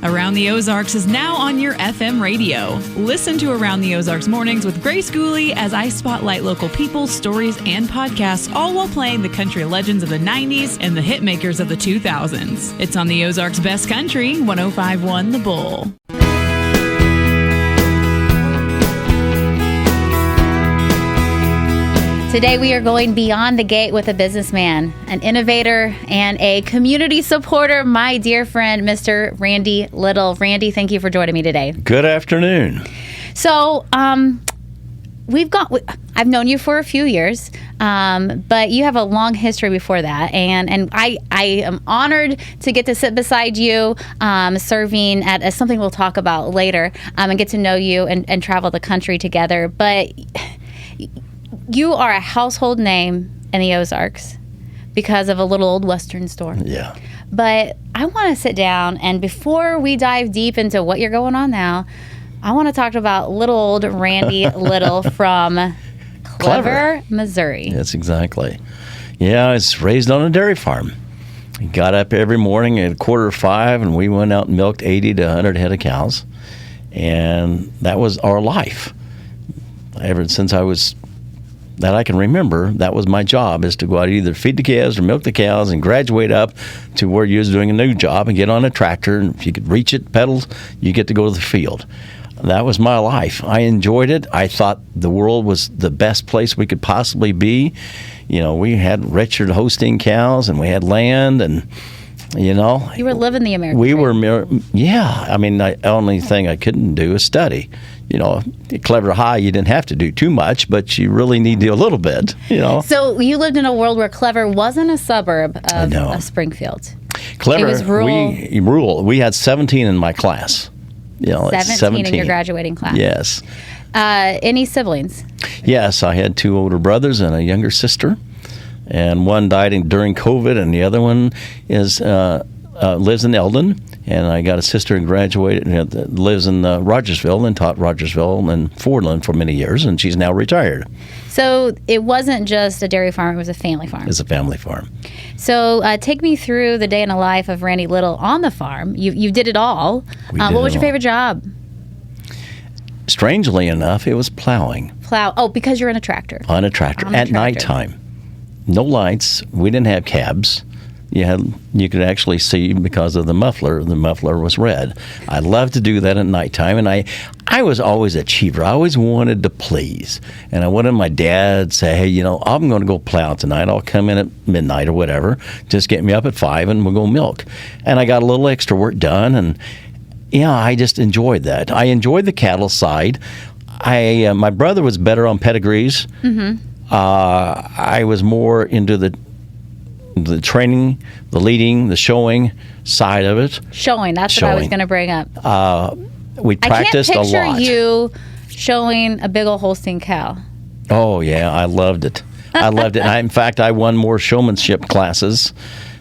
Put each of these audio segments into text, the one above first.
Around the Ozarks is now on your FM radio. Listen to Around the Ozarks mornings with Grace Gooley as I spotlight local people, stories, and podcasts, all while playing the country legends of the 90s and the hit makers of the 2000s. It's on the Ozarks Best Country, 105.1 The Bull. Today we are going beyond the gate with a businessman, an innovator, and a community supporter, my dear friend, Mr. Randy Little. Randy, thank you for joining me today. Good afternoon. So, I've known you for a few years, but you have a long history before that, and I am honored to get to sit beside you, serving at something we'll talk about later, and get to know you and travel the country together. But you are a household name in the Ozarks because of a little old Western store. Yeah. But I want to sit down, and before we dive deep into what you're going on now, I want to talk about little old Randy Little from Clever, Missouri. That's exactly. Yeah, I was raised on a dairy farm. I got up every morning at 4:45, and we went out and milked 80 to 100 head of cows. And that was our life. Ever since I can remember, that was my job, is to go out and either feed the cows or milk the cows and graduate up to where you was doing a new job and get on a tractor. And if you could reach it, pedals, you get to go to the field. That was my life. I enjoyed it. I thought the world was the best place we could possibly be. You know, we had Richard hosting cows, and we had land, and you were living the American dream. Yeah. I mean, the only thing I couldn't do is study. At Clever High, you didn't have to do too much, but you really need to do a little bit, So you lived in a world where Clever wasn't a suburb of Springfield. Clever, it was rural. We had 17 in my class. 17 in your graduating class. Yes. Any siblings? Yes, I had 2 older brothers and a younger sister. And one died during COVID, and the other one lives in Eldon. And I got a sister who graduated, lives in Rogersville, and taught Rogersville and Fordland for many years, and she's now retired. So it wasn't just a dairy farm, it was a family farm. It's a family farm. So take me through the day in the life of Randy Little on the farm. You did it all. What was your favorite job? Strangely enough, it was plowing. Oh, because you're in a tractor. On a tractor at nighttime. No lights. We didn't have cabs. You could actually see because of the muffler. The muffler was red. I loved to do that at nighttime, and I was always a achiever. I always wanted to please, and I wanted my dad to say, "Hey, I'm going to go plow tonight. I'll come in at midnight or whatever. Just get me up at 5, and we'll go milk." And I got a little extra work done, and I just enjoyed that. I enjoyed the cattle side. My brother was better on pedigrees. Mm-hmm. I was more into the training, the leading, the showing side of it. That's what I was going to bring up. We practiced a lot. I can't picture you showing a big old Holstein cow. Oh, yeah, I loved it. In fact, I won more showmanship classes,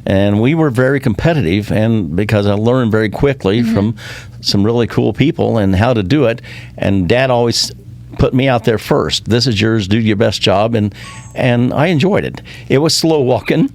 and we were very competitive, and because I learned very quickly from some really cool people and how to do it, and Dad always put me out there first. This is yours, do your best job, and I enjoyed it. It was slow walking,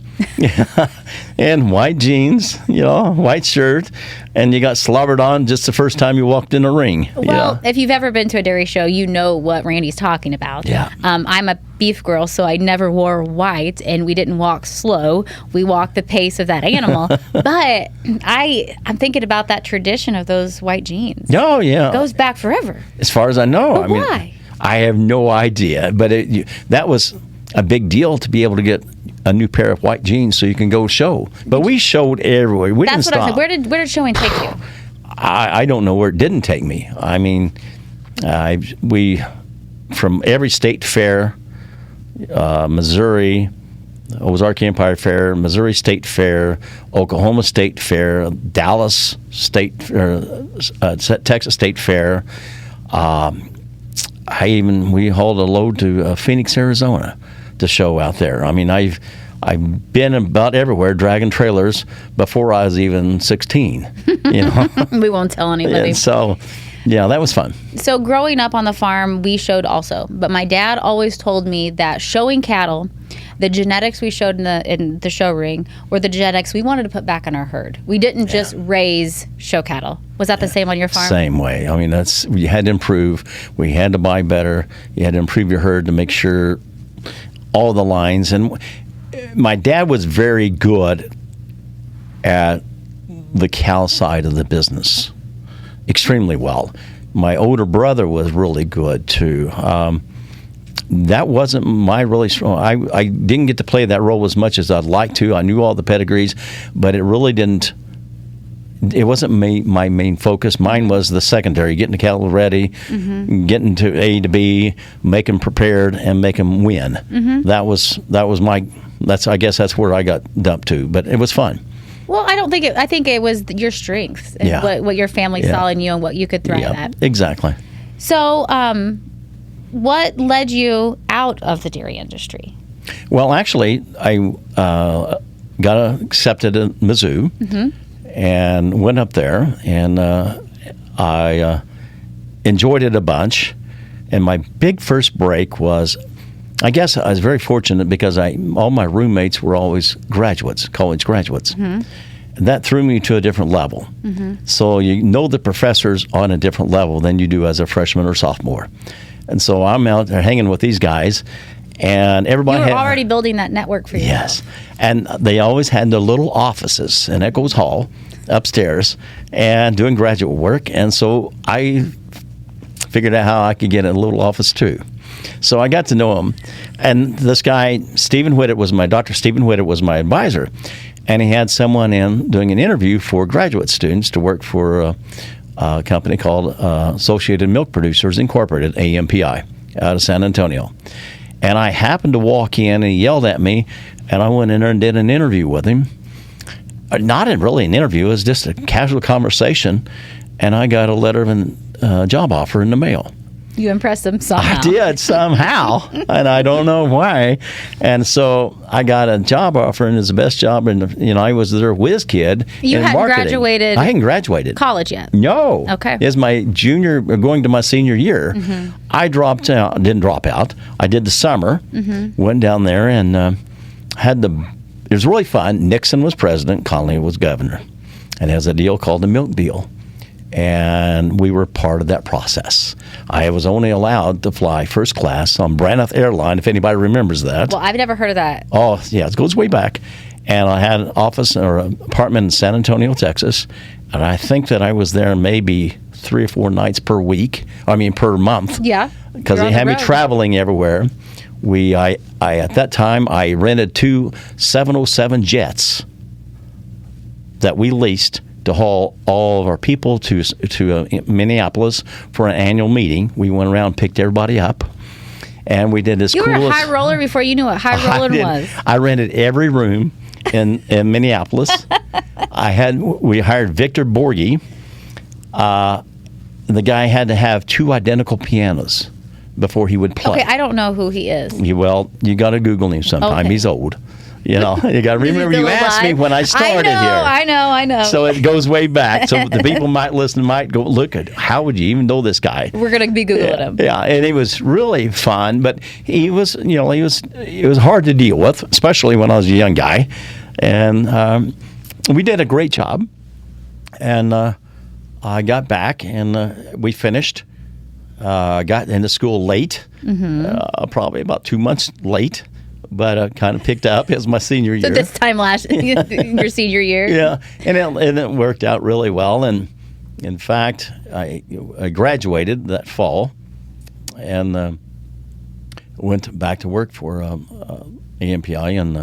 and white jeans, white shirt, and you got slobbered on just the first time you walked in a ring. Well, if you've ever been to a dairy show, you know what Randy's talking about. Yeah. I'm a beef girl, so I never wore white, and we didn't walk slow. We walked the pace of that animal. But I'm thinking about that tradition of those white jeans. Oh, yeah. It goes back forever. As far as I know. But why? I have no idea, but that was a big deal to be able to get a new pair of white jeans so you can go show. But we showed everywhere. We didn't stop. That's what I said. Where did showing take you? I don't know where it didn't take me. I mean, we from every state fair, Missouri, Ozark Empire Fair, Missouri State Fair, Oklahoma State Fair, Dallas State, Texas State Fair. We hauled a load to Phoenix, Arizona, to show out there. I mean, I've been about everywhere dragging trailers before I was even 16. We won't tell anybody. And so, Yeah, that was fun. So growing up on the farm, we showed also. But my dad always told me that showing cattle, the genetics we showed in the show ring were the genetics we wanted to put back in our herd. We didn't just raise show cattle. Was that the same on your farm? Same way. I mean, we had to improve. We had to buy better. You had to improve your herd to make sure all the lines. And my dad was very good at the cow side of the business, extremely well. My older brother was really good too. That wasn't my really strong. I didn't get to play that role as much as I'd like to. I knew all the pedigrees, but it really didn't. It wasn't my main focus. Mine was the secondary: getting the cattle ready, getting to A to B, make them prepared, and make them win. That was my. I guess that's where I got dumped to, but it was fun. Well, I think it was your strengths and what your family saw in you and what you could thrive at. Exactly. So, what led you out of the dairy industry? Well, actually, I got accepted at Mizzou and went up there, and I enjoyed it a bunch. And my big first break was, I guess I was very fortunate because all my roommates were always graduates, college graduates. And that threw me to a different level. So you know the professors on a different level than you do as a freshman or sophomore. And so I'm out there hanging with these guys, and everybody You were already building that network for yourself. Yes. And they always had their little offices in Echoes Hall upstairs and doing graduate work. And so I figured out how I could get a little office too. So I got to know him. And this guy, Dr. Stephen Whitted was my advisor. And he had someone in doing an interview for graduate students to work for a company called Associated Milk Producers Incorporated, AMPI, out of San Antonio. And I happened to walk in, and he yelled at me, and I went in there and did an interview with him. Not really an interview, it was just a casual conversation, and I got a letter of a job offer in the mail. You impressed him somehow. I did somehow, and I don't know why. And so I got a job offer, and it's the best job. And I was their whiz kid. You in hadn't marketing. graduated. I hadn't graduated College yet. No. Okay. It's my going to my senior year. I dropped out. Didn't drop out. I did the summer. Went down there and it was really fun. Nixon was president. Connally was governor, and it has a deal called the Milk Deal. And we were part of that process. I was only allowed to fly first class on Braniff Airline, if anybody remembers that. Well, I've never heard of that. Oh, yeah, it goes way back. And I had an office or an apartment in San Antonio, Texas. And I think that I was there maybe 3 or 4 nights per month. Yeah. Because they had me traveling everywhere. I at that time, I rented 2 707 jets that we leased to haul all of our people to Minneapolis for an annual meeting. We went around and picked everybody up, and we did this. You were a high roller before you knew what high roller was. I rented every room in Minneapolis. We hired Victor Borghi. The guy had to have 2 identical pianos before he would play. Okay, I don't know who he is. You got to Google him sometime. Okay. He's old. You got to remember you asked me when I started here. I know. So it goes way back. So the people might go look at, how would you even know this guy? We're going to be Googling him. Yeah, and it was really fun, but it was hard to deal with, especially when I was a young guy. And we did a great job. And I got back, and we finished. Got into school late, probably about 2 months late. But kind of picked up as my senior year. So this time your senior year? Yeah, and it worked out really well. And in fact, I graduated that fall and went back to work for AMPI, and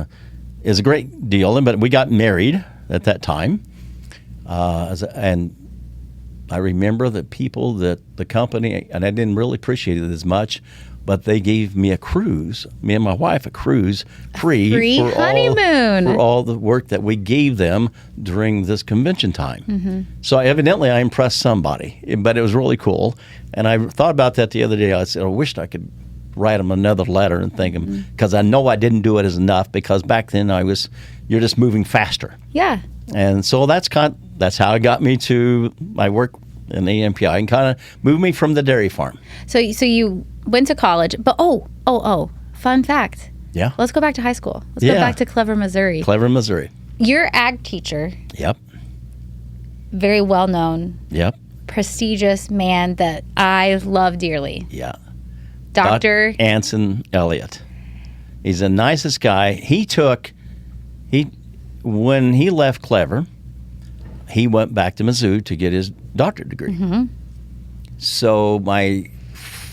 it was a great deal. But we got married at that time, and I remember the people that the company, and I didn't really appreciate it as much, but they gave me a cruise, me and my wife, a cruise free for honeymoon. for all the work that we gave them during this convention time. So evidently I impressed somebody, but it was really cool. And I thought about that the other day. I said, I wished I could write them another letter and thank them, because I know I didn't do it as enough, because back then you're just moving faster. Yeah. And so that's how it got me to my work in the AMPI and kind of moved me from the dairy farm. So you went to college, but fun fact. Yeah. Let's go back to high school. Let's go back to Clever, Missouri. Clever, Missouri. Your ag teacher. Yep. Very well known. Yep. Prestigious man that I love dearly. Yeah. Dr. Anson Elliott. He's the nicest guy. When he left Clever, he went back to Mizzou to get his doctorate degree. Mm-hmm. So my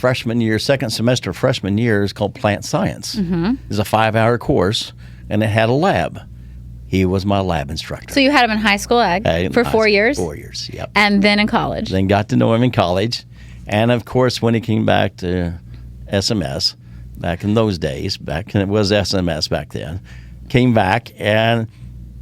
second semester freshman year is called Plant Science. Mm-hmm. It's a 5-hour course, and it had a lab. He was my lab instructor. So you had him in high school ag for 4 years? 4 years, yep. And then in college? Then got to know him in college. And, of course, when he came back to SMS, back in those days, it was SMS back then, came back, and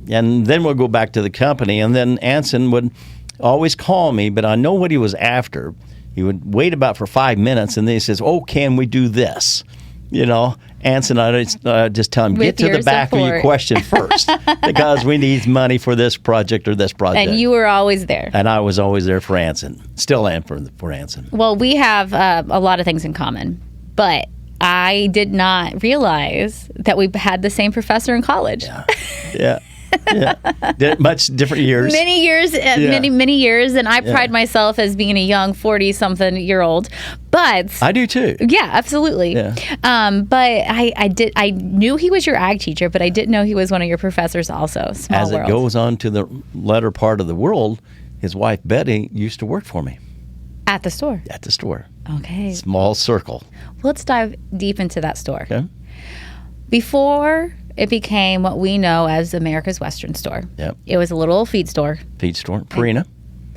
then we'll go back to the company. And then Anson would always call me, but I know what he was after. He would wait about for 5 minutes, and then he says, "Oh, can we do this?" You know, Anson, I just tell him, get to the back of your question first, because we need money for this project or this project. And you were always there. And I was always there for Anson. Still am for Anson. Well, we have a lot of things in common, but I did not realize that we had the same professor in college. Yeah. Much different years. Many years, many years, and I pride myself as being a young 40-something-year-old. But I do too. Yeah, absolutely. Yeah. But I knew he was your ag teacher, but I didn't know he was one of your professors also. Small world. As it goes on to the latter part of the world, his wife Betty used to work for me. At the store? At the store. Okay. Small circle. Let's dive deep into that store. Okay. Before it became what we know as America's Western Store. Yep. It was a little feed store. Purina.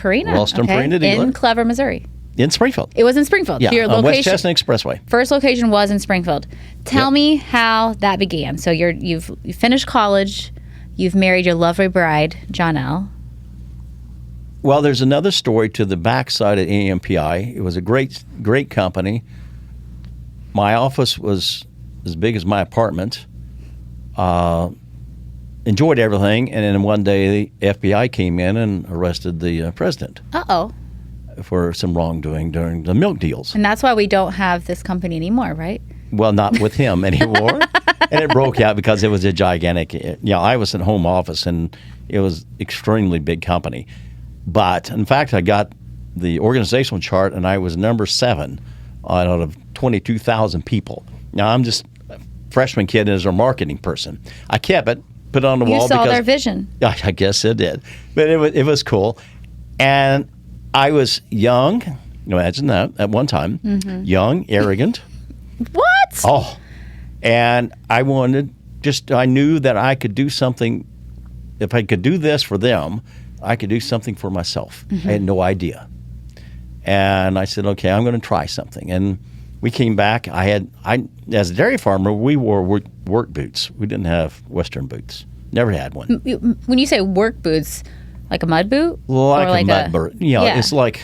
Ralston Purina dealer. In Clever, Missouri. In Springfield. It was in Springfield. Yeah, Your on location, West Chestnut Expressway. First location was in Springfield. Tell me how that began. So you've finished college. You've married your lovely bride, Jonelle. Well, there's another story to the backside of AMPI. It was a great company. My office was as big as my apartment. Enjoyed everything, and then one day the FBI came in and arrested the president. Uh-oh. For some wrongdoing during the milk deals. And that's why we don't have this company anymore, right? Well, not with him anymore. And it broke out because it was a gigantic, I was in home office, and it was extremely big company. But, in fact, I got the organizational chart, and I was number 7 out of 22,000 people. Now, I'm just a freshman kid as a marketing person. I kept it, put it on the wall. You saw their vision. I guess it did. But it was cool. And I was young, imagine that, at one time. Mm-hmm. Young, arrogant. What? Oh. And I knew that I could do something. If I could do this for them, I could do something for myself. Mm-hmm. I had no idea. And I said, okay, I'm going to try something. And we came back. As a dairy farmer, we wore work boots. We didn't have Western boots. Never had one. When you say work boots, like a mud boot? Like a mud boot. It's like,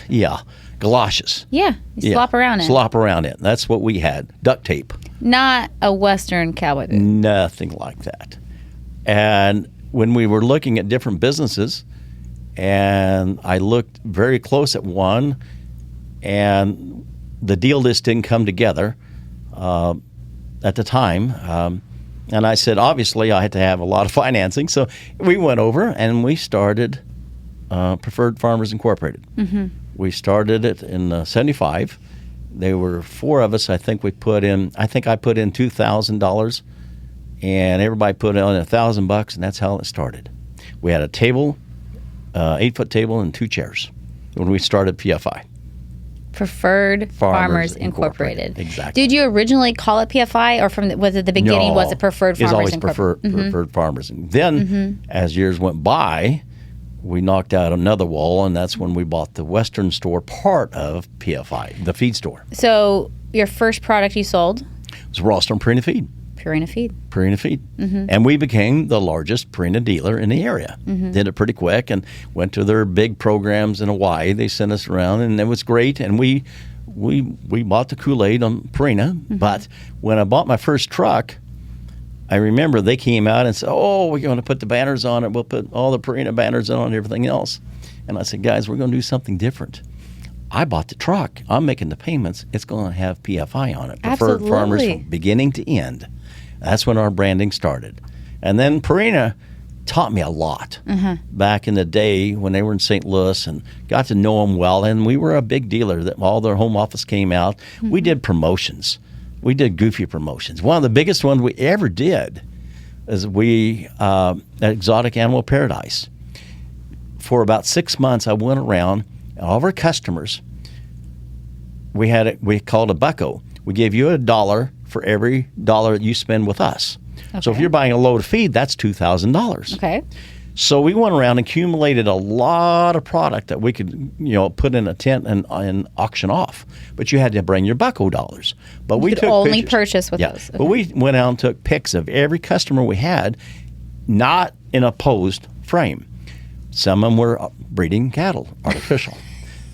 galoshes. Yeah, slop around it. Slop around it. That's what we had. Duct tape. Not a Western cowboy boot. Nothing like that. And when we were looking at different businesses, and I looked very close at one, and the deal list didn't come together at the time. And I said, obviously, I had to have a lot of financing. So we went over and we started Preferred Farmers Incorporated. Mm-hmm. We started it in 1975. There were 4 of us. I think I put in $2,000, and everybody put in $1,000, and that's how it started. We had a table, 8-foot table, and 2 chairs when we started PFI. Preferred Farmers Incorporated. Exactly. Did you originally call it PFI, or was it the beginning? No, was it Preferred Farmers Incorporated? It was always Preferred Farmers. And then, as years went by, we knocked out another wall, and that's when we bought the Western store part of PFI, the feed store. So your first product you sold? It was Ralston Purina Feed. Purina Feed. Mm-hmm. And we became the largest Purina dealer in the area. Mm-hmm. Did it pretty quick and went to their big programs in Hawaii. They sent us around, and it was great. And we bought the Kool-Aid on Purina. Mm-hmm. But when I bought my first truck, I remember they came out and said, oh, we're going to put the banners on it. We'll put all the Purina banners on and everything else. And I said, guys, we're going to do something different. I bought the truck. I'm making the payments. It's going to have PFI on it. Preferred Farmers from beginning to end. That's when our branding started. And then Purina taught me a lot back in the day when they were in St. Louis, and got to know them well. And we were a big dealer. That all their home office came out. We did promotions. We did goofy promotions. One of the biggest ones we ever did is at Exotic Animal Paradise. For about 6 months, I went around, and all of our customers, we called a bucko. We gave you $1 for every dollar that you spend with us. Okay. So if you're buying a load of feed, that's $2,000. Okay. So we went around and accumulated a lot of product that we could, put in a tent and auction off. But you had to bring your bucko dollars. But we took only pictures. Purchase with those. Okay. But we went out and took pics of every customer we had, not in a posed frame. Some of them were breeding cattle, artificial.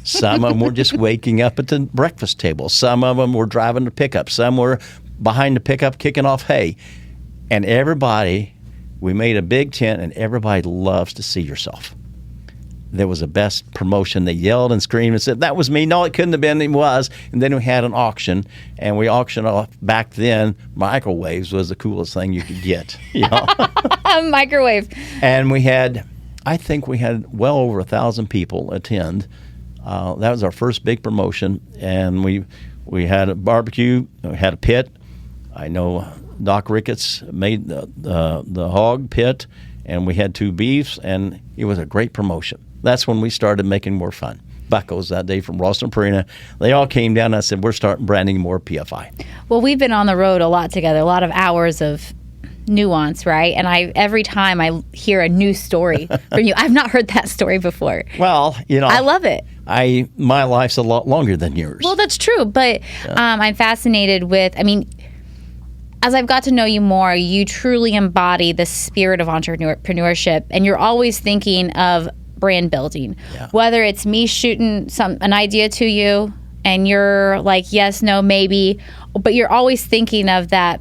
Some of them were just waking up at the breakfast table. Some of them were driving the pickup. Some were behind the pickup kicking off hay. And everybody, we made a big tent, and everybody loves to see yourself. There was the best promotion. They yelled and screamed and said, "That was me." No, it couldn't have been. It was. And then we had an auction, and we auctioned off. Back then, microwaves was the coolest thing you could get. A microwave. And I think we had well over 1,000 people attend. That was our first big promotion, and we had a barbecue. We had a pit. I know Doc Ricketts made the hog pit, and we had 2 beefs, and it was a great promotion. That's when we started making more fun. Buckos that day from Ralston Purina, they all came down, and I said, we're starting branding more PFI. Well, we've been on the road a lot together, a lot of hours of nuance, right? And every time I hear a new story from you, I've not heard that story before. Well, I love it. My life's a lot longer than yours. Well, that's true, but I'm fascinated with, as I've got to know you more, you truly embody the spirit of entrepreneurship, and you're always thinking of brand building. Yeah. Whether it's me shooting an idea to you, and you're like, yes, no, maybe, but you're always thinking of that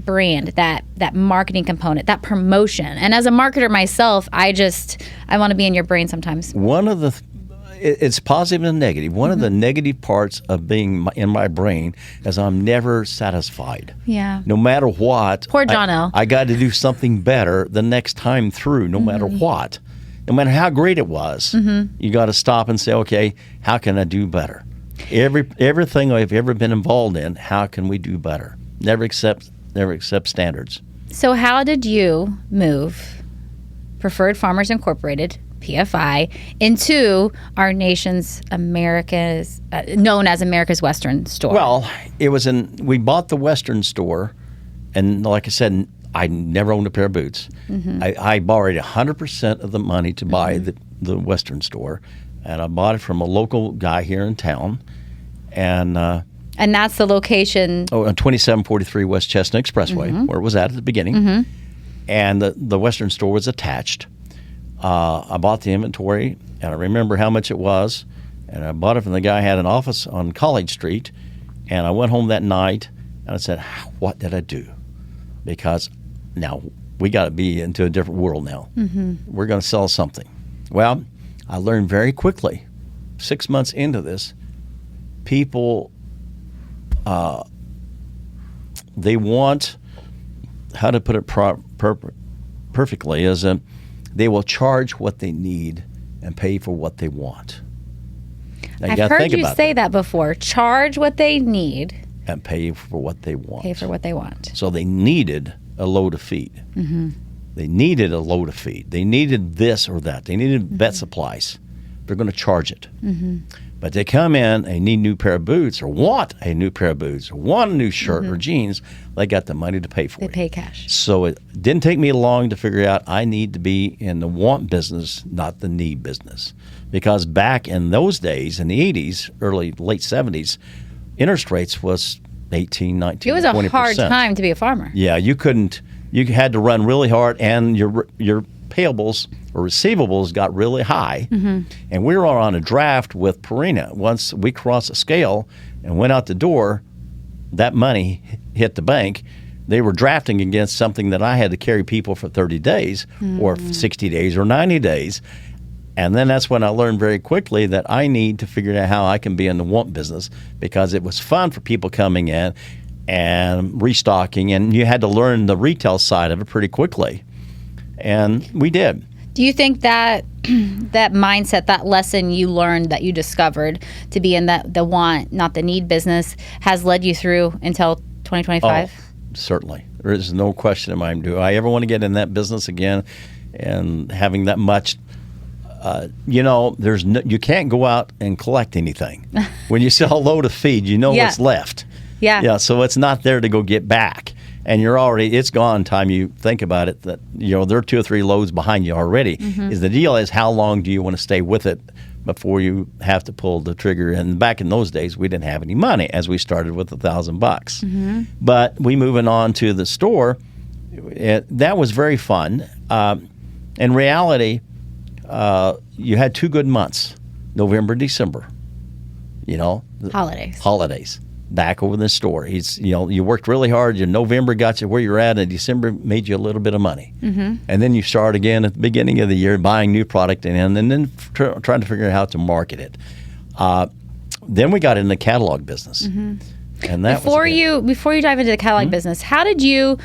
brand, that marketing component, that promotion. And as a marketer myself, I want to be in your brain sometimes. It's positive and negative. One of the negative parts of being in my brain is I'm never satisfied. Yeah. No matter what. Poor John L. I got to do something better the next time through, no matter what. No matter how great it was, you got to stop and say, okay, how can I do better? Everything I've ever been involved in, how can we do better? Never accept standards. So how did you move Preferred Farmers Incorporated, PFI, into our nation's known as America's Western store? Well, we bought the Western store, and like I said, I never owned a pair of boots. I borrowed 100% of the money to buy the Western store, and I bought it from a local guy here in town, and that's the location? On 2743 West Chestnut Expressway, where it was at the beginning. And the Western store was attached. I bought the inventory, and I remember how much it was. And I bought it from the guy who had an office on College Street. And I went home that night, and I said, what did I do? Because now we got to be into a different world now. We're going to sell something. Well, I learned very quickly, 6 months into this, people... they want, how to put it perfectly, is they will charge what they need and pay for what they want. Now, I've heard you say that before. Charge what they need. And pay for what they want. Pay for what they want. So they needed a load of feed. They needed a load of feed. They needed this or that. They needed vet supplies. They're going to charge it. But they come in, they need a new pair of boots, or want a new pair of boots, or want a new shirt or jeans. They got the money to pay for it. They pay cash. So it didn't take me long to figure out I need to be in the want business, not the need business. Because back in those days, in the 80s, late 70s, interest rates was 18, 19, 20%. It was a hard time to be a farmer. Yeah, you had to run really hard, and your payables or receivables got really high. And we were on a draft with Purina. Once we crossed the scale and went out the door, that money hit the bank. They were drafting against something that I had to carry people for 30 days or 60 days or 90 days. And then that's when I learned very quickly that I need to figure out how I can be in the want business, because it was fun for people coming in and restocking, and you had to learn the retail side of it pretty quickly. And we did. Do you think that that mindset, that lesson you learned, that you discovered to be in the want, not the need business, has led you through until 2025? Oh, certainly. There is no question in my mind. Do I ever want to get in that business again and having that much? You can't go out and collect anything. When you sell a load of feed, you know what's left. Yeah. So it's not there to go get back. And it's gone time you think about it, that, there are 2 or 3 loads behind you already. Is the deal is, how long do you want to stay with it before you have to pull the trigger? And back in those days, we didn't have any money, as we started with $1,000. But we moving on to the store, that was very fun. In reality, you had 2 good months, November, December. Holidays. Back over the store. You worked really hard. Your November got you where you're at, and December made you a little bit of money. And then you start again at the beginning of the year buying new product and then trying to figure out how to market it. Then we got in the catalog business. And that before you dive into the catalog business, how did you,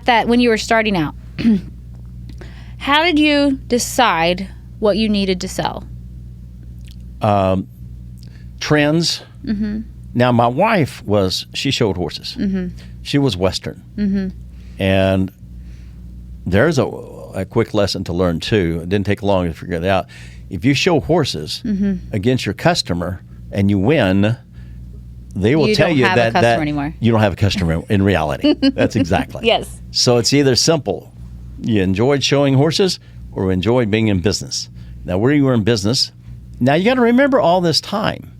when you were starting out, how did you decide what you needed to sell? Trends. Now, my wife she showed horses. She was Western. And there's a quick lesson to learn, too. It didn't take long to figure it out. If you show horses against your customer and you win, they will tell you that you don't have a customer in reality. That's exactly. Yes. So it's either simple. You enjoyed showing horses or enjoyed being in business. Now, where you were in business, now you got to remember all this time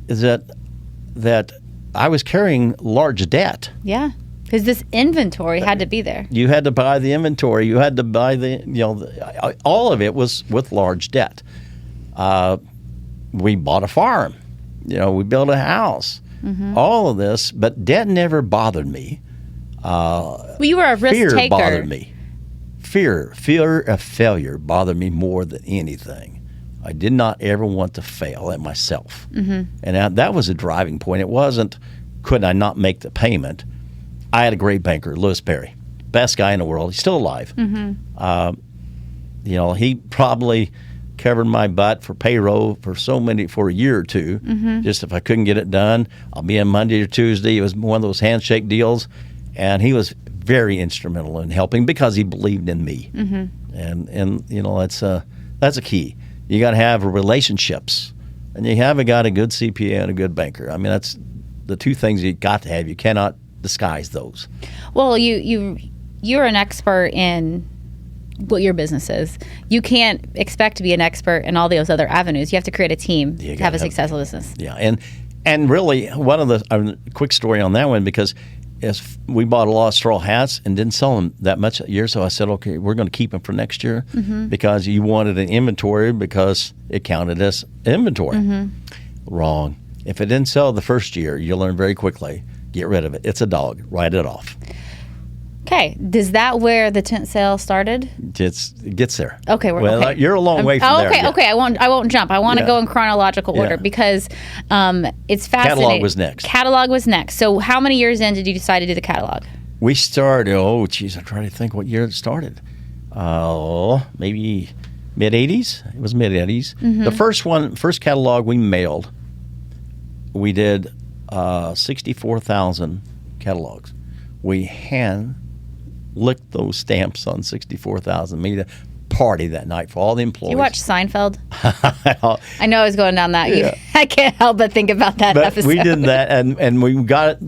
is that I was carrying large debt. Yeah, because this inventory had to be there. You had to buy the inventory. You had to buy all of it was with large debt. We bought a farm. We built a house. All of this, but debt never bothered me. Well, you were a risk taker. Fear bothered me. Fear of failure bothered me more than anything. I did not ever want to fail at myself. And that was a driving point. It wasn't, could I not make the payment? I had a great banker, Louis Perry, best guy in the world. He's still alive. He probably covered my butt for payroll for a year or two. Just if I couldn't get it done, I'll be in Monday or Tuesday. It was one of those handshake deals. And he was very instrumental in helping because he believed in me. And that's a key. You got to have relationships, and you haven't got a good CPA and a good banker. I mean, that's the 2 things you got to have. You cannot disguise those. Well, you're an expert in what your business is. You can't expect to be an expert in all those other avenues. You have to create a team to have a successful business. Yeah, and really, one of the quick story on that one, because we bought a lot of straw hats and didn't sell them that much a year. So I said, okay, we're going to keep them for next year because you wanted an inventory because it counted as inventory. Wrong. If it didn't sell the first year, you'll learn very quickly. Get rid of it. It's a dog. Write it off. Okay. Is that where the tent sale started? It gets there. Okay. You're a long way from there. Okay. Yeah. Okay. I won't jump. I want to go in chronological order because it's fascinating. Catalog was next. So how many years in did you decide to do the catalog? We started, I'm trying to think what year it started. Maybe mid-'80s. It was mid-'80s. The first catalog we mailed, we did 64,000 catalogs. We licked those stamps on 64,000. Made a party that night for all the employees. You watched Seinfeld? I know I was going down that. Yeah. I can't help but think about that episode. We did that, and we got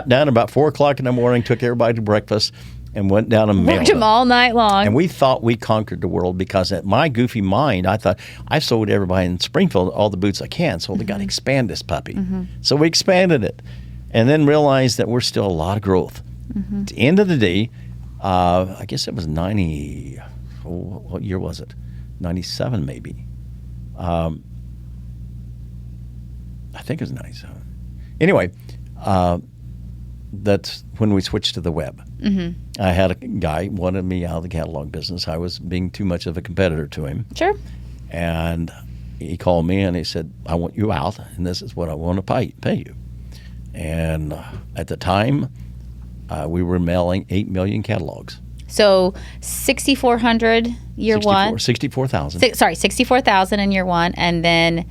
down about 4 o'clock in the morning, took everybody to breakfast, and went down and mailed them all night long. And we thought we conquered the world because at my goofy mind, I thought, I sold everybody in Springfield all the boots I can, so they got to expand this puppy. So we expanded it, and then realized that we're still a lot of growth. At the end of the day, I guess it was 90, what year was it? 97 maybe. I think it was 97. Anyway, that's when we switched to the web. I had a guy wanted me out of the catalog business. I was being too much of a competitor to him. Sure. And he called me and he said, I want you out, and this is what I want to pay you. And at the time, we were mailing 8 million catalogs. So 6,400 year one. 64,000. Sorry, 64,000 in year one, and then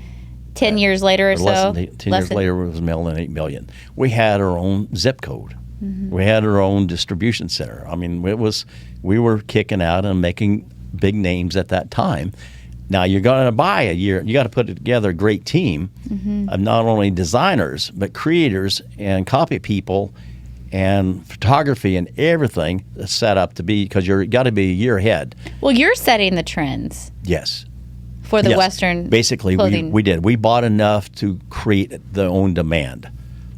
10 years later or so. 10 years later, we was mailing 8 million. We had our own zip code. We had our own distribution center. I mean, we were kicking out and making big names at that time. Now, you're going to buy a year. You got to put together a great team of not only designers, but creators and copy people and photography and everything set up to be, because you got to be a year ahead. Well, you're setting the trends. Yes. For the Western basically, clothing. we did. We bought enough to create their own demand.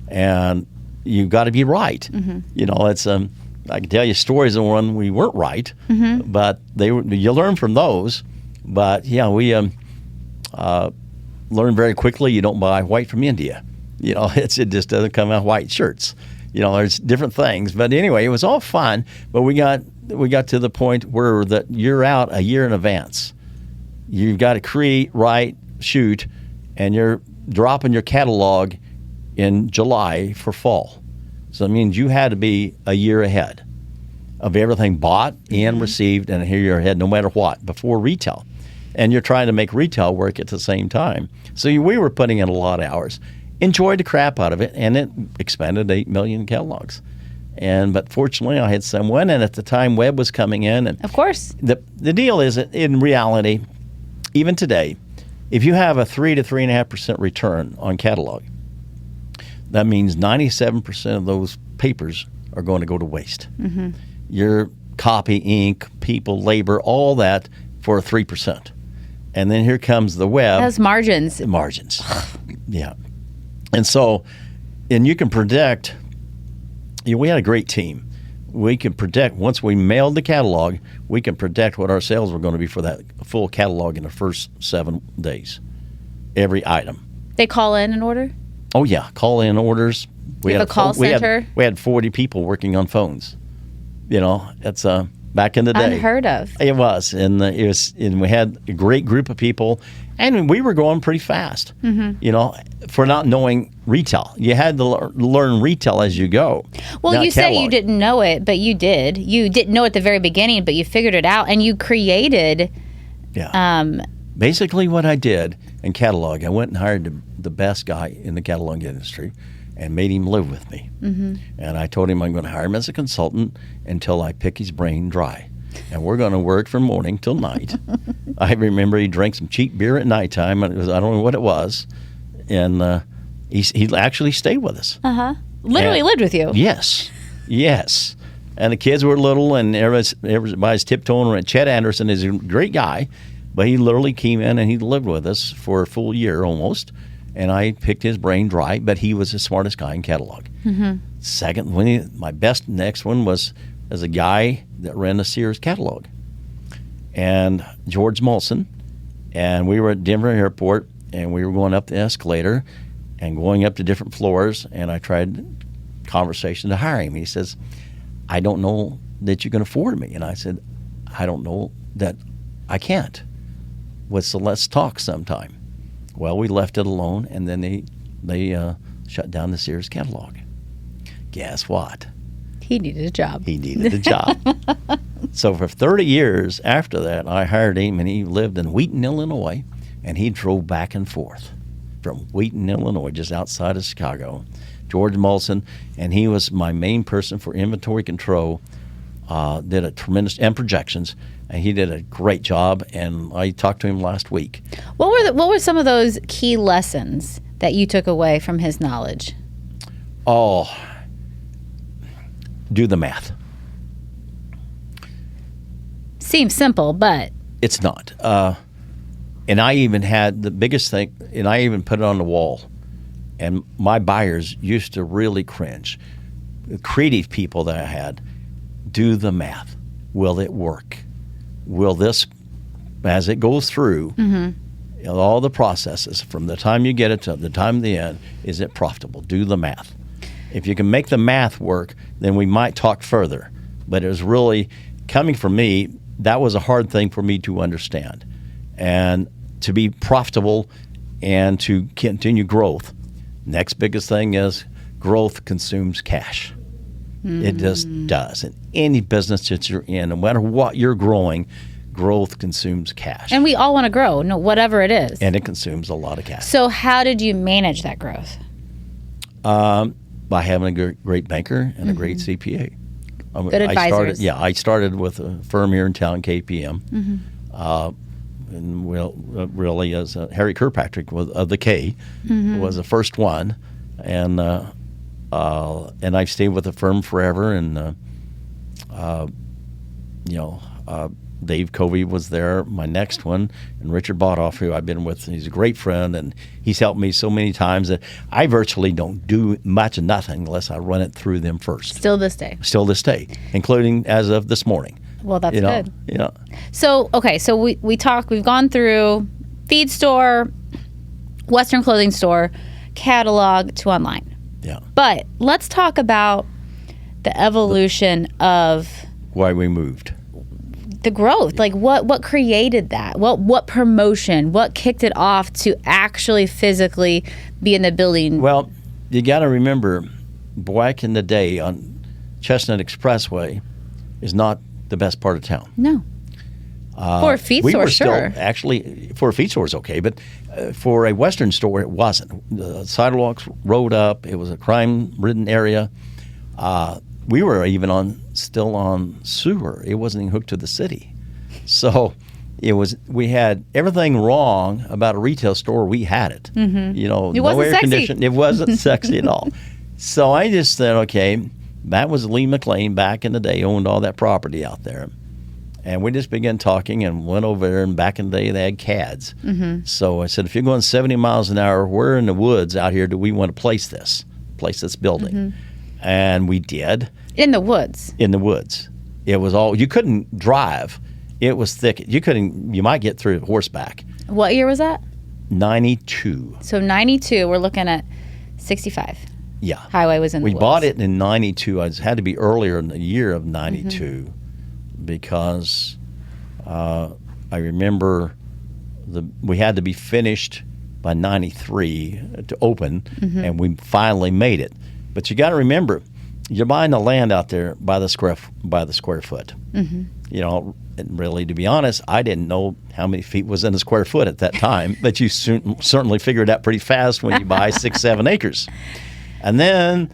And you got to be right. You know, it's I can tell you stories of when we weren't right, but you learn from those. But yeah, we learned very quickly. You don't buy white from India. You know, it just doesn't come out white shirts. You know, there's different things. But anyway, it was all fun. But we got to the point where that you're out a year in advance. You've got to create, write, shoot, and you're dropping your catalog in July for fall. So it means you had to be a year ahead of everything bought and received, and here you're ahead no matter what before retail. And you're trying to make retail work at the same time. So we were putting in a lot of hours. Enjoyed the crap out of it, and it expanded 8 million catalogs. But fortunately, I had someone, and at the time, web was coming in. And of course. The deal is, in reality, even today, if you have a 3 to 3.5% return on catalog, that means 97% of those papers are going to go to waste. Your copy, ink, people, labor, all that for 3%. And then here comes the web. That's margins. Margins. Yeah. And so, and you can predict, we had a great team. We can predict, once we mailed the catalog, we can predict what our sales were going to be for that full catalog in the first 7 days. Every item. They call in an order? Oh, yeah. Call in orders. We have a call center? We had 40 people working on phones. You know, it's back in the day. Unheard of. It was. And we had a great group of people. And we were going pretty fast, you know, for not knowing retail. You had to learn retail as you go. Well, you say you didn't know it, but you did. You didn't know at the very beginning, but you figured it out, and you created. Yeah. Basically, what I did in catalog, I went and hired the best guy in the catalog industry and made him live with me. And I told him I'm going to hire him as a consultant until I pick his brain dry. And we're going to work from morning till night. I remember he drank some cheap beer at nighttime. I don't know what it was. And he actually stayed with us. Literally lived with you. Yes. And the kids were little, and everybody's tiptoeing around. Chet Anderson is a great guy, but he literally came in and he lived with us for a full year almost. And I picked his brain dry, but he was the smartest guy in catalog. Second, my best next one was as a guy that ran the Sears catalog, and George Molson, and we were at Denver Airport, and we were going up the escalator and going up to different floors, and I tried conversation to hire him. He says, I don't know that you can afford me. And I said, I don't know that I can't. So let's talk sometime. Well, we left it alone, and then they shut down the Sears catalog. Guess what? He needed a job. He needed a job. So for 30 years after that, I hired him, and he lived in Wheaton, Illinois, and he drove back and forth from Wheaton, Illinois, just outside of Chicago. George Molson, and he was my main person for inventory control, did a tremendous, and projections, and he did a great job, and I talked to him last week. What were some of those key lessons that you took away from his knowledge? Oh, do the math. Seems simple, but it's not. And I even had the biggest thing, and I even put it on the wall. And my buyers used to really cringe. The creative people that I had, do the math. Will it work? Will this, as it goes through, all the processes, from the time you get it to the time of the end, is it profitable? Do the math. If you can make the math work, then we might talk further. But it was really, coming from me, that was a hard thing for me to understand. And to be profitable and to continue growth, next biggest thing is growth consumes cash. It just does. In any business that you're in, no matter what you're growing, growth consumes cash. And we all want to grow, no, whatever it is. And it consumes a lot of cash. So how did you manage that growth? By having a great banker and a great CPA. Good advisors. I started with a firm here in town, KPM. And really, as Harry Kirkpatrick of the K was the first one. And I've stayed with the firm forever. And, Dave Covey was there, my next one, and Richard Bodoff, who I've been with. He's a great friend, and he's helped me so many times that I virtually don't do much of nothing unless I run it through them first. Still this day, including as of this morning. Well, that's good. Yeah. So, okay, so we've gone through feed store, Western clothing store, catalog to online. Yeah. But let's talk about the evolution of why we moved. The growth, like what created that? What promotion? What kicked it off to actually physically be in the building? Well, you got to remember, back in the day on Chestnut Expressway is not the best part of town. No. For a feed store, sure. Actually, for a feed store, it's okay, but for a Western store, it wasn't. The sidewalks rode up. It was a crime-ridden area. We were even still on sewer. It wasn't even hooked to the city. So we had everything wrong about a retail store. We had it. It no air conditioning. It wasn't sexy at all. So I just said, okay, that was Lee McLean back in the day, owned all that property out there. And we just began talking and went over there, and back in the day they had CADs. So I said, if you're going 70 miles an hour, where in the woods out here do we want to place this building? And we did. In the woods. In the woods. It was all, you couldn't drive. It was thick. You might get through horseback. What year was that? 92. So 92, we're looking at 65. Yeah. Highway was in the woods. We bought it in 92. It had to be earlier in the year of 92 because I remember we had to be finished by 93 to open, and we finally made it. But you got to remember, you're buying the land out there by the square foot. And really, to be honest, I didn't know how many feet was in a square foot at that time, but you certainly figured out pretty fast when you buy 6-7 acres. And then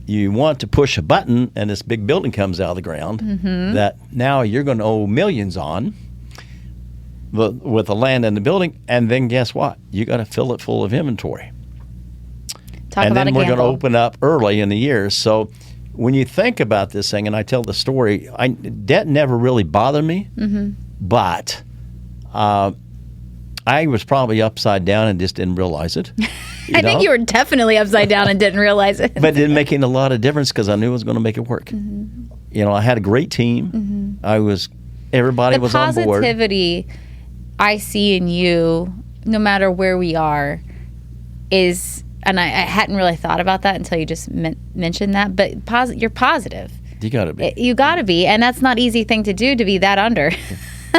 you want to push a button, and this big building comes out of the ground that now you're going to owe millions on with the land and the building. And then guess what? You got to fill it full of inventory. And then we're going to open up early in the year. So when you think about this thing, and I tell the story, debt never really bothered me, but I was probably upside down and just didn't realize it. I think you were definitely upside down and didn't realize it. But it didn't make a lot of difference because I knew I was going to make it work. I had a great team. Everybody was on board. The positivity I see in you, no matter where we are, is... And I hadn't really thought about that until you just mentioned that. But you're positive. You got to be. You got to be. And that's not an easy thing to do, to be that under.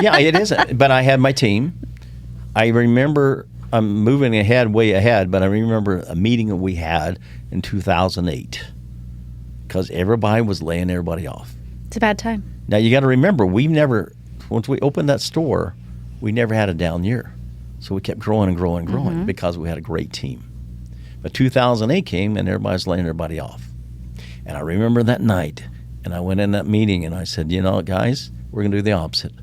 Yeah, it isn't. But I had my team. I remember, I'm moving way ahead, but I remember a meeting that we had in 2008 because everybody was laying everybody off. It's a bad time. Now, you got to remember, once we opened that store, we never had a down year. So we kept growing and growing and growing because we had a great team. But 2008 came, and everybody's laying everybody off. And I remember that night, and I went in that meeting, and I said, guys, we're going to do the opposite.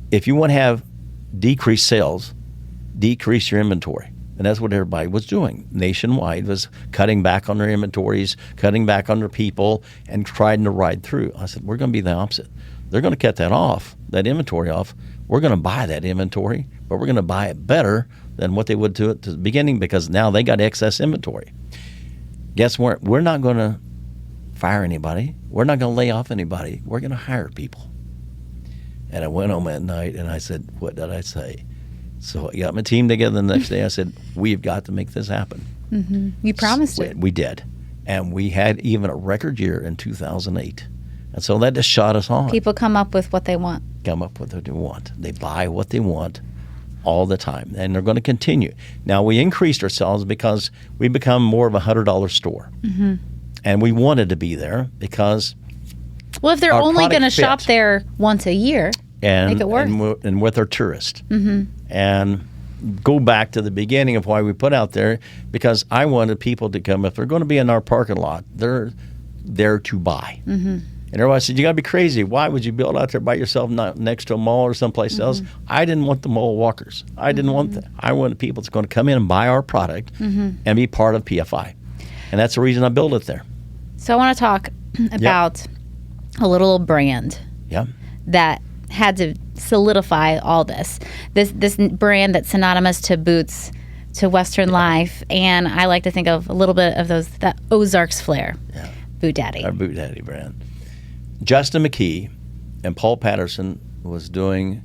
If you want to have decreased sales, decrease your inventory. And that's what everybody was doing. Nationwide was cutting back on their inventories, cutting back on their people, and trying to ride through. I said, we're going to be the opposite. They're going to cut that inventory off. We're going to buy that inventory, but we're going to buy it better than what they would do at the beginning because now they got excess inventory. Guess what? We're not going to fire anybody. We're not going to lay off anybody. We're going to hire people. And I went home that night and I said, what did I say? So I got my team together the next day. I said, we've got to make this happen. You promised it. We did. And we had even a record year in 2008. And so that just shot us on. People come up with what they want. Come up with what they want. They buy what they want. all the time, and they're going to continue. Now, we increased ourselves because we become more of a $100 store. And we wanted to be there because well, if they're only going to shop there once a year, make it work. And with our tourists. And go back to the beginning of why we put out there, because I wanted people to come. If they're going to be in our parking lot, they're there to buy. And everybody said, you got to be crazy. Why would you build out there by yourself, not next to a mall or someplace else? I didn't want the mall walkers. I didn't want that. I wanted people that's going to come in and buy our product and be part of PFI. And that's the reason I built it there. So I want to talk about a little brand that had to solidify all this. This brand that's synonymous to boots, to Western life, and I like to think of a little bit of that Ozarks flair. BootDaddy. Our BootDaddy brand. Justin McKee and Paul Patterson was doing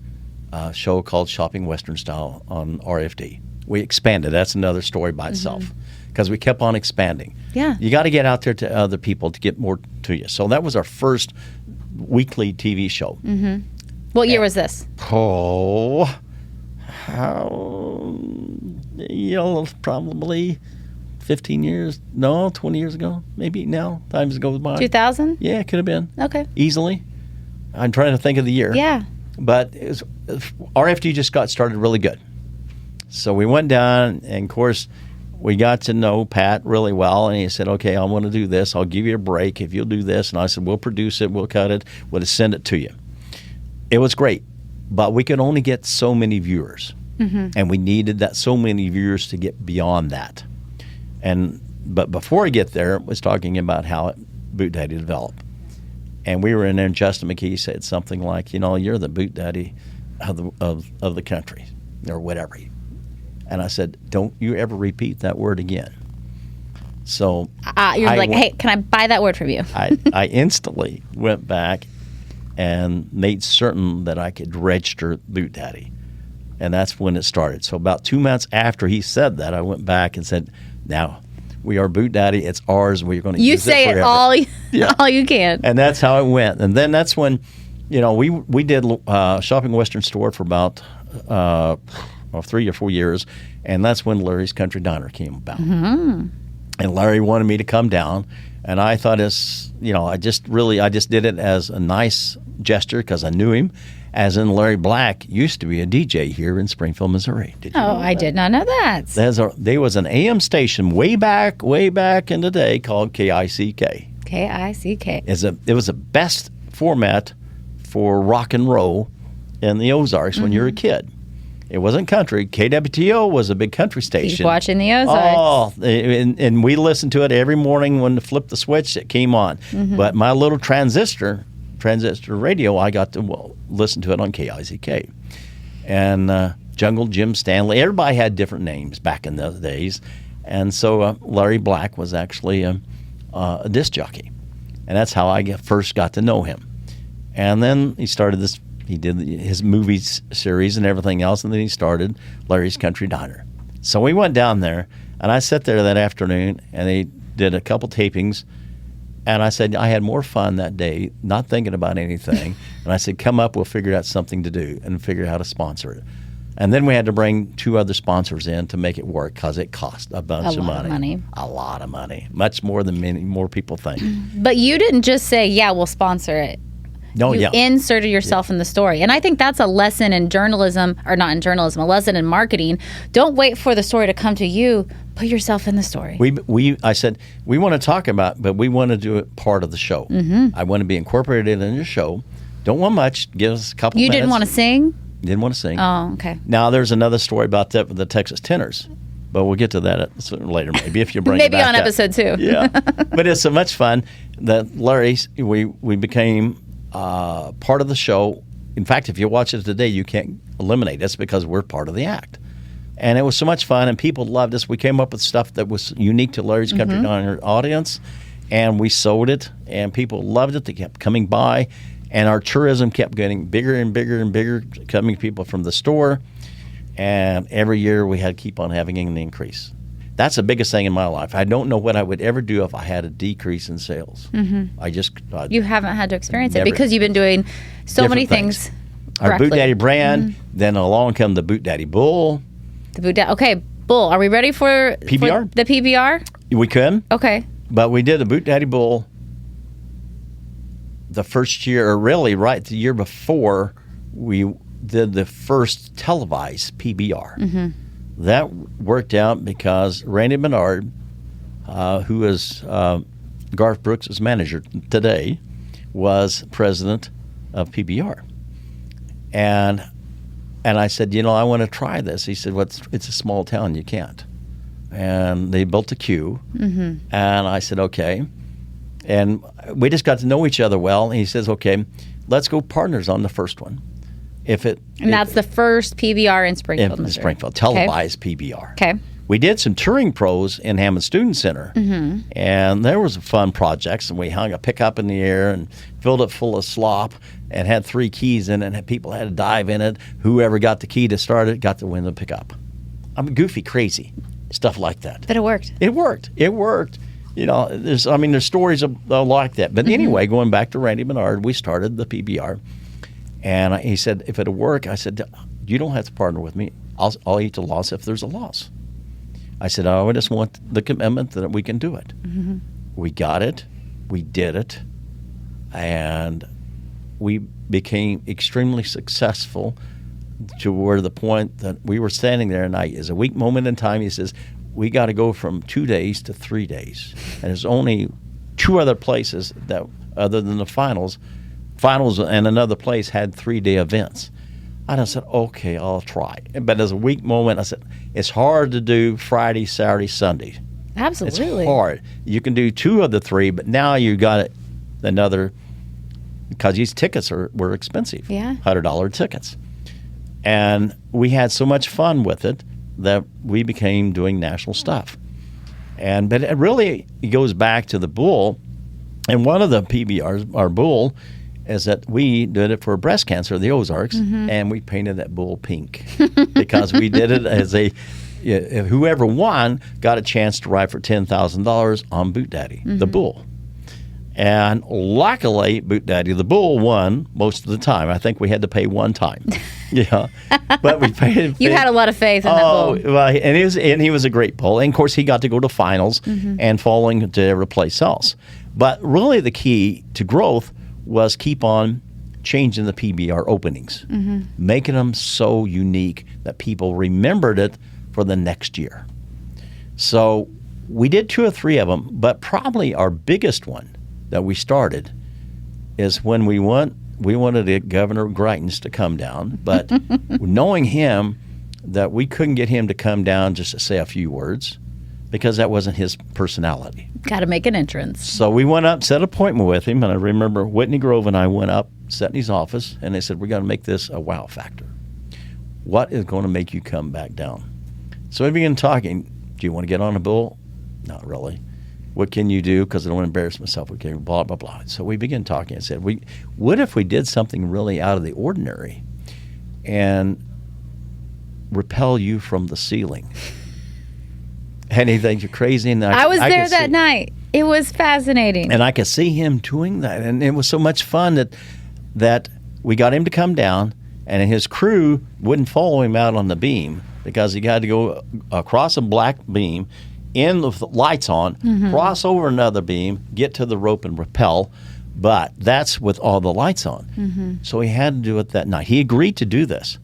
a show called Shopping Western Style on RFD. We expanded. That's another story by itself, because we kept on expanding. You got to get out there to other people to get more to you. So that was our first weekly TV show. What year was this? Probably 15 years. No, 20 years ago. Maybe now. Time goes by. 2000? Yeah, it could have been. Okay. Easily. I'm trying to think of the year. Yeah. But RFD just got started really good. So we went down, and of course, we got to know Pat really well, and he said, okay, I want to do this. I'll give you a break if you'll do this. And I said, we'll produce it, we'll cut it, we'll send it to you. It was great, but we could only get so many viewers, and we needed so many viewers to get beyond that. But before I get there, I was talking about how BootDaddy developed. And we were in there, and Justin McKee said something like, you're the BootDaddy of the country, or whatever. And I said, don't you ever repeat that word again. So you're like, hey, can I buy that word from you? I instantly went back and made certain that I could register BootDaddy. And that's when it started. So about 2 months after he said that, I went back and said, now, we are BootDaddy. It's ours. We're going to use it forever. You say it all you can. And that's how it went. And then that's when, we did Shopping Western Store for about 3 or 4 years. And that's when Larry's Country Diner came about. And Larry wanted me to come down. And I thought I just did it as a nice gesture because I knew him. As in, Larry Black used to be a DJ here in Springfield, Missouri. Did you know that? I did not know that. There was an AM station way back in the day called KICK. KICK. It was the best format for rock and roll in the Ozarks when you were a kid. It wasn't country. KWTO was a big country station. Keep watching the Ozarks. And we listened to it every morning when to flip the switch, it came on. But my little transistor radio, I got to listen to it on KICK. And Jungle Jim Stanley, everybody had different names back in those days. And so Larry Black was actually a disc jockey. And that's how I first got to know him. And then he did his movie series and everything else, and then he started Larry's Country Diner. So we went down there, and I sat there that afternoon, and they did a couple tapings. And I said, I had more fun that day, not thinking about anything. And I said, come up, we'll figure out something to do and figure out how to sponsor it. And then we had to bring 2 other sponsors in to make it work because it cost a bunch of money. A lot of money. Much more than many more people think. But you didn't just say, yeah, we'll sponsor it. No, you inserted yourself in the story. And I think that's a lesson in journalism, or not in journalism, a lesson in marketing. Don't wait for the story to come to you. Put yourself in the story. I said, we want to talk about, but we want to do it part of the show. I want to be incorporated in your show. Don't want much. Give us a couple minutes. You didn't want to sing? Didn't want to sing. Oh, okay. Now, there's another story about that with the Texas Tenors. But we'll get to that later, maybe, if you bring it back on episode 2. Yeah. But it's so much fun that Larry, we became part of the show. In fact, if you watch it today, you can't eliminate us because we're part of the act. And it was so much fun, and people loved us. We came up with stuff that was unique to Larry's Country Diner audience, and we sold it, and people loved it. They kept coming by, and our tourism kept getting bigger and bigger and bigger, coming people from the store. And every year we had to keep on having an increase. That's the biggest thing in my life. I don't know what I would ever do if I had a decrease in sales. You haven't had to experience it because you've been doing so many things our correctly. BootDaddy brand. Then along come the BootDaddy Bull. The BootDaddy. Okay, Bull. Are we ready for PBR? For the PBR? We could. Okay. But we did the BootDaddy Bull the first year, or really right the year before we did the first televised PBR. That worked out because Randy Bernard, who is Garth Brooks' manager today, was president of PBR. And I said, I want to try this. He said, well, it's a small town, you can't. And they built a queue. And I said, okay. And we just got to know each other well. And he says, okay, let's go partners on the first one. That's the first PBR in Springfield, in Missouri. Springfield, televised PBR. Okay. We did some touring pros in Hammond Student Center, and there was fun projects, and we hung a pickup in the air and filled it full of slop and had 3 keys in it, and people had to dive in it. Whoever got the key to start it got to win the pickup. I'm goofy, crazy, stuff like that. But it worked. It worked. There's stories like that. But anyway, going back to Randy Bernard, we started the PBR, and he said, if it'll work, I said, you don't have to partner with me. I'll eat the loss if there's a loss. I said, I just want the commitment that we can do it. We got it. We did it. And we became extremely successful to where the point that we were standing there, and is a weak moment in time. He says, we got to go from 2 days to 3 days. And there's only 2 other places that, other than the finals and another place had 3-day events. I said, okay, I'll try. But as a weak moment, I said, it's hard to do Friday, Saturday, Sunday. Absolutely. It's hard. You can do 2 of the 3, but now you got another, because these tickets were expensive. Yeah. $100 tickets. And we had so much fun with it that we became doing national stuff. But it really goes back to the Bull. And one of the PBRs, our Bull, is that we did it for breast cancer, the Ozarks, and we painted that bull pink because we did it as whoever won got a chance to ride for $10,000 on BootDaddy, the Bull. And luckily, BootDaddy, the Bull, won most of the time. I think we had to pay one time. But we paid. You had a lot of faith in that bull. Well, and he was a great bull. And of course, he got to go to finals and following to every place else. But really, the key to growth was keep on changing the PBR openings, making them so unique that people remembered it for the next year. So we did 2 or 3 of them, but probably our biggest one that we started is when we wanted Governor Greitens to come down, but knowing him, that we couldn't get him to come down just to say a few words because that wasn't his personality. Got to make an entrance. So we went up, set an appointment with him, and I remember Whitney Grove and I went up, sat in his office, and they said, we're going to make this a wow factor. What is going to make you come back down? So we began talking. Do you want to get on a bull? Not really. What can you do? Because I don't want to embarrass myself. Okay, blah, blah, blah. So we began talking and said, what if we did something really out of the ordinary and repel you from the ceiling? And he thinks you're crazy. And I was there that night. It was fascinating. And I could see him doing that. And it was so much fun that we got him to come down, and his crew wouldn't follow him out on the beam because he had to go across a black beam, in the lights on, cross over another beam, get to the rope and rappel. But that's with all the lights on. So he had to do it that night. He agreed to do this.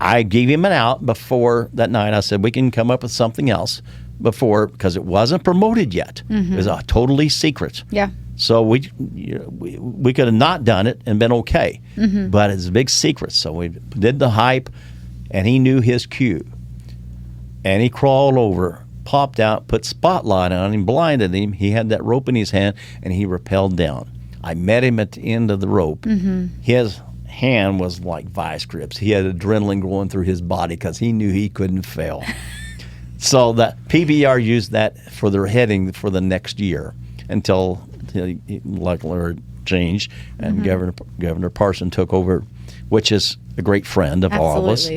I gave him an out before that night. I said, we can come up with something else before, because it wasn't promoted yet. It was totally secret. Yeah. So we could have not done it and been okay. But it's a big secret. So we did the hype, and he knew his cue. And he crawled over, popped out, put spotlight on him, blinded him. He had that rope in his hand, and he rappelled down. I met him at the end of the rope. His hand was like vice grips. He had adrenaline going through his body because he knew he couldn't fail. So that PBR used that for their heading for the next year until luckily changed, and Governor Parson took over, which is a great friend of all of us.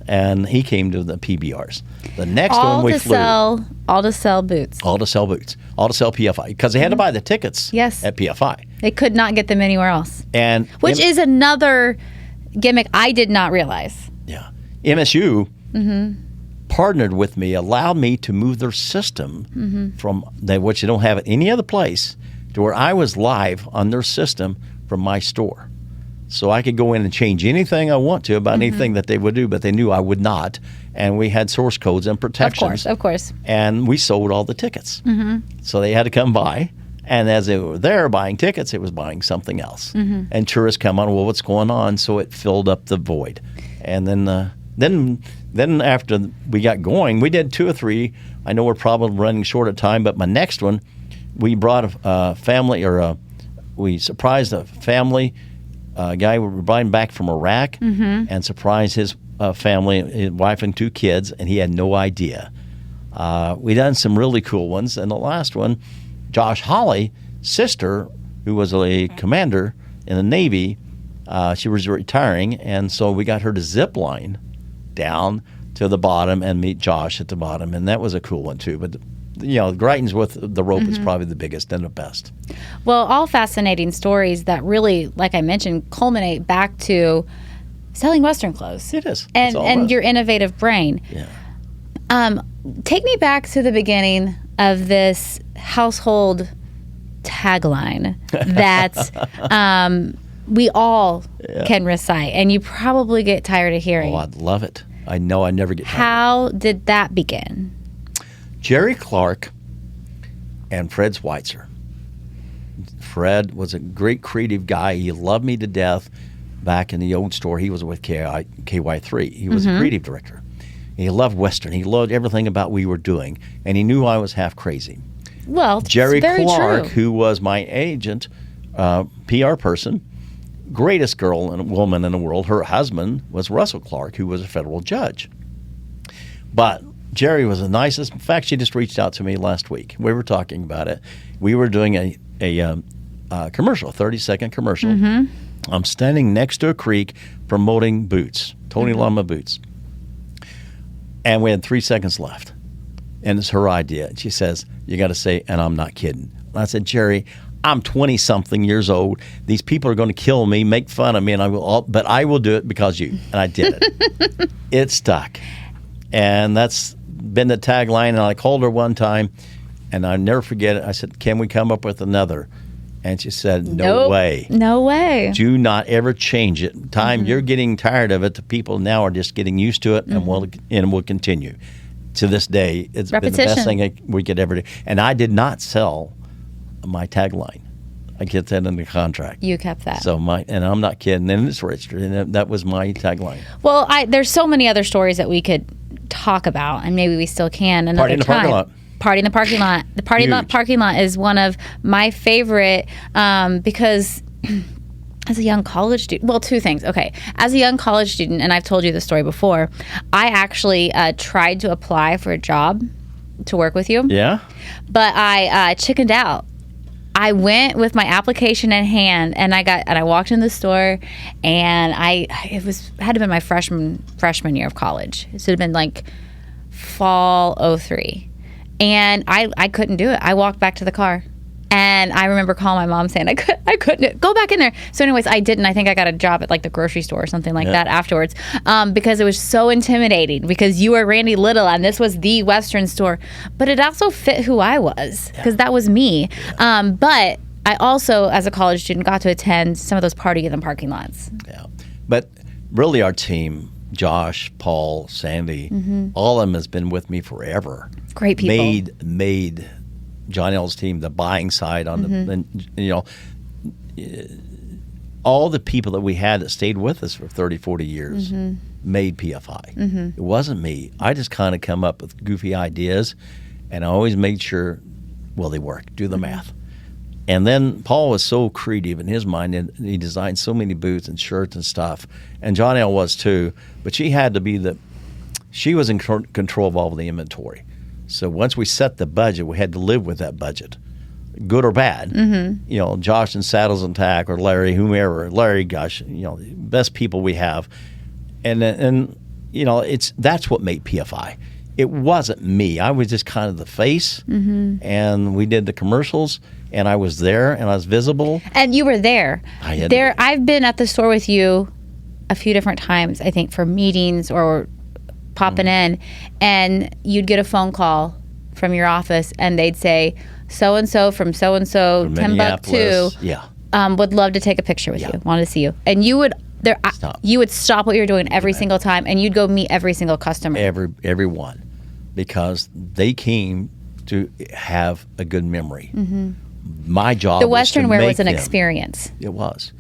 And he came to the PBRs. The next one we flew. All to sell boots. All to sell boots. All to sell PFI. Because they had to buy the tickets at PFI. They could not get them anywhere else. And which is another gimmick I did not realize. Yeah. MSU partnered with me, allowed me to move their system from which they don't have at any other place, to where I was live on their system from my store. So I could go in and change anything I want to about anything that they would do, but they knew I would not. And we had source codes and protections. Of course. And we sold all the tickets. So they had to come by. And as they were there buying tickets, it was buying something else. And tourists come on, well, what's going on? So it filled up the void. And then after we got going, we did 2 or 3. I know we're probably running short of time, but my next one, we brought a family, we surprised a family, a guy we were buying back from Iraq, and surprised his family, his wife and 2 kids, and he had no idea. We done some really cool ones, and the last one, Josh Hawley's sister, who was a commander in the Navy, she was retiring, and so we got her to zip line down to the bottom and meet Josh at the bottom, and that was a cool one too. But Greitens with the rope is probably the biggest and the best. Well, all fascinating stories that really, like I mentioned, culminate back to selling Western clothes. It is. And your innovative brain. Yeah. Take me back to the beginning of this household tagline that we all can recite, and you probably get tired of hearing. Oh, I'd love it. I know I never get tired. How did that begin? Jerry Clark and Fred Schweitzer. Fred was a great creative guy. He loved me to death back in the old store. He was with KY3. He was a creative director. He loved Western. He loved everything about what we were doing, and he knew I was half crazy. Well, Jerry very Clark, true. who was my agent, PR person, greatest girl and woman in the world. Her husband was Russell Clark, who was a federal judge. But Jerry was the nicest. In fact, she just reached out to me last week. We were talking about it. We were doing a commercial, a 30-second commercial. I'm standing next to a creek promoting boots, Tony Lama boots. And we had 3 seconds left. And it's her idea. And she says, you got to say, and I'm not kidding. And I said, Jerry, I'm 20-something years old. These people are going to kill me, make fun of me, but I will do it because you. And I did it. It stuck. And that's been the tagline. And I called her one time, and I'll never forget it. I said, can we come up with another? And she said, no way. No way. Do not ever change it. You're getting tired of it. The people now are just getting used to it, and we'll continue. To this day, it's been the best thing we could ever do. And I did not sell my tagline. I kept that in the contract. You kept that. So and I'm not kidding, and it's registered, and that was my tagline. Well, there's so many other stories that we could talk about, and maybe we still can another Party in the time. parking lot. Party in the parking lot. The party in the parking lot is one of my favorite because as a young college student, well, 2 things. Okay. As a young college student, and I've told you the story before, I actually tried to apply for a job to work with you. Yeah? But I chickened out. I went with my application in hand, and I walked in the store, and it had to have been my freshman year of college. It should have been like fall 03. And I couldn't do it. I walked back to the car. And I remember calling my mom saying, I couldn't go back in there. So anyways, I didn't. I think I got a job at like the grocery store or something like that afterwards because it was so intimidating because you were Randy Little and this was the Western store. But it also fit who I was because that was me. But I also, as a college student, got to attend some of those party in the parking lots. Yeah. But really our team, Josh, Paul, Sandy, all of them has been with me forever. Great people. Made John L's team, the buying side on all the people that we had that stayed with us for 30, 40 years made PFI. It wasn't me. I just kind of come up with goofy ideas, and I always made sure, they work. Do the math. And then Paul was so creative in his mind, and he designed so many boots and shirts and stuff. And John L was too, but she had to be she was in control of all of the inventory. So once we set the budget, we had to live with that budget, good or bad. Josh and Saddles and Tack or Larry, whomever. Larry, gosh, best people we have, and that's what made PFI. It wasn't me. I was just kind of the face, and we did the commercials, and I was there, and I was visible. And you were there. I had there. I've been at the store with you a few different times, I think, for meetings or popping in, and you'd get a phone call from your office, and they'd say, so-and-so from so-and-so, Timbuktu, would love to take a picture with you, want to see you. And you would you would stop what you're doing every single time, and you'd go meet every single customer. Every one, because they came to have a good memory. My job the Western was to wear make was an them. experience. It was.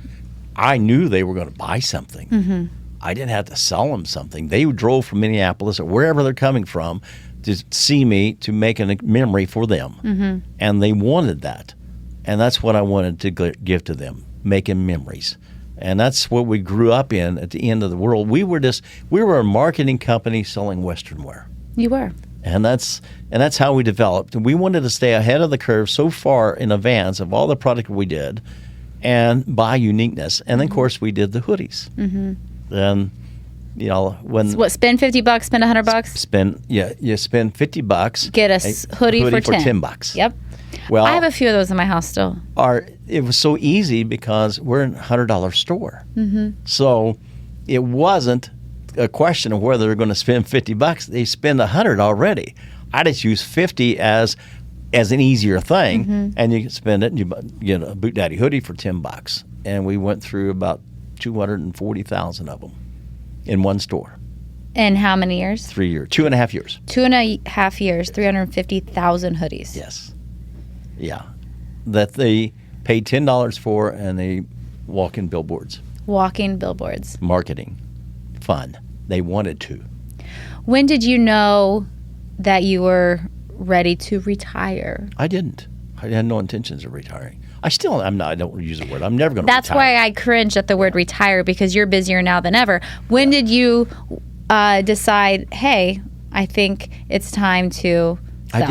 I knew they were going to buy something. I didn't have to sell them something. They drove from Minneapolis or wherever they're coming from to see me, to make a memory for them. And they wanted that. And that's what I wanted to give to them, making memories. And that's what we grew up in at the end of the world. We were a marketing company selling Western wear. You were. And that's how we developed. And we wanted to stay ahead of the curve so far in advance of all the product we did and buy uniqueness. And then, of course, we did the hoodies. And, when... What, spend $50, spend $100? You spend $50. Get a hoodie for $10. Yep. Well, I have a few of those in my house still. It was so easy because we're in a $100 store. So it wasn't a question of whether they're going to spend $50. They spend $100 already. I just use $50 as an easier thing, and you can spend it and you get a BootDaddy hoodie for $10. And we went through about 240,000 of them in one store. In how many years? 3 years. 2.5 years. 2.5 years, 350,000 hoodies. Yes. Yeah. That they paid $10 for, and they walk-in billboards. Walking billboards. Marketing. Fun. They wanted to. When did you know that you were ready to retire? I didn't. I had no intentions of retiring. I don't use the word. I'm never going to retire. That's why I cringe at the word retire, because you're busier now than ever. When did you decide, hey, I think it's time to sell? I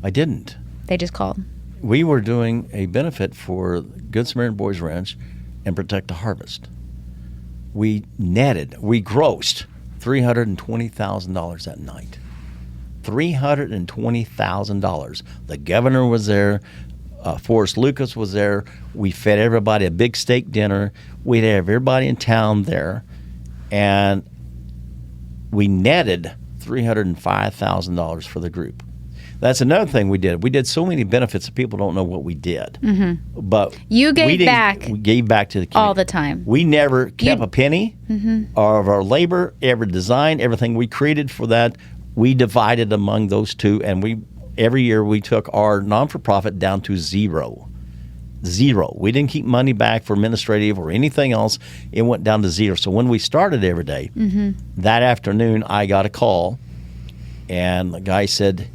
didn't. They just called. We were doing a benefit for Good Samaritan Boys Ranch and Protect the Harvest. We grossed $320,000 that night. $320,000. The governor was there. Forrest Lucas was there. We fed everybody a big steak dinner. We'd have everybody in town there. And we netted $305,000 for the group. That's another thing we did. We did so many benefits that people don't know what we did. But you gave back. We gave back to the community all the time. We never kept a penny of our labor, every design, everything we created for that. We divided among those two, and every year we took our non-for-profit down to zero. We didn't keep money back for administrative or anything else. It went down to zero. So when we started every day, that afternoon I got a call, and the guy said,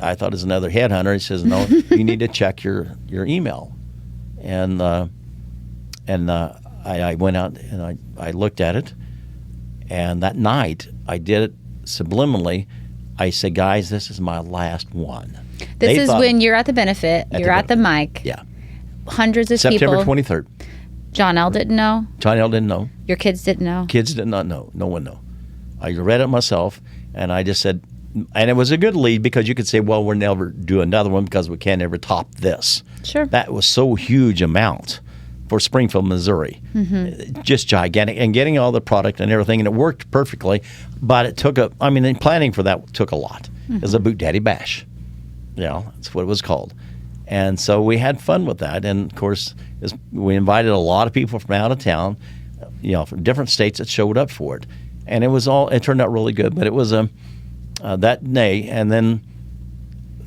I thought it was another headhunter. He says, no, you need to check your email. And I went out and I looked at it, and that night I did it subliminally. I said, guys, this is my last one. This is when you're at the benefit, you're at the mic. Yeah. Hundreds of September people. 23rd. John L. didn't know? John L. didn't know. Your kids didn't know? Kids did not know. No one knew. I read it myself, and I just said, and it was a good lead because you could say, well, we'll never do another one because we can't ever top this. Sure. That was so huge amount for Springfield, Missouri. Just gigantic. And getting all the product and everything, and it worked perfectly, but it took planning for that took a lot. It was a BootDaddy Bash. That's what it was called. And so we had fun with that. And, of course, we invited a lot of people from out of town, from different states that showed up for it. And it turned out really good. But it was that day, and then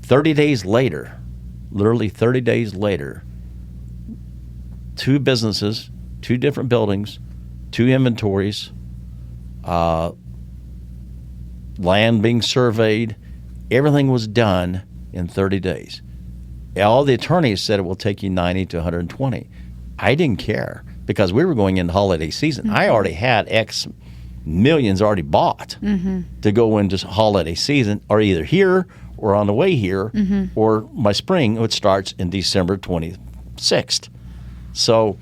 30 days later, literally 30 days later, 2 businesses, 2 different buildings, 2 inventories, land being surveyed, everything was done in 30 days. All the attorneys said it will take you 90 to 120. I didn't care because we were going into holiday season. I already had X millions already bought to go into holiday season, or either here or on the way here, or my spring, which starts in December 26th. So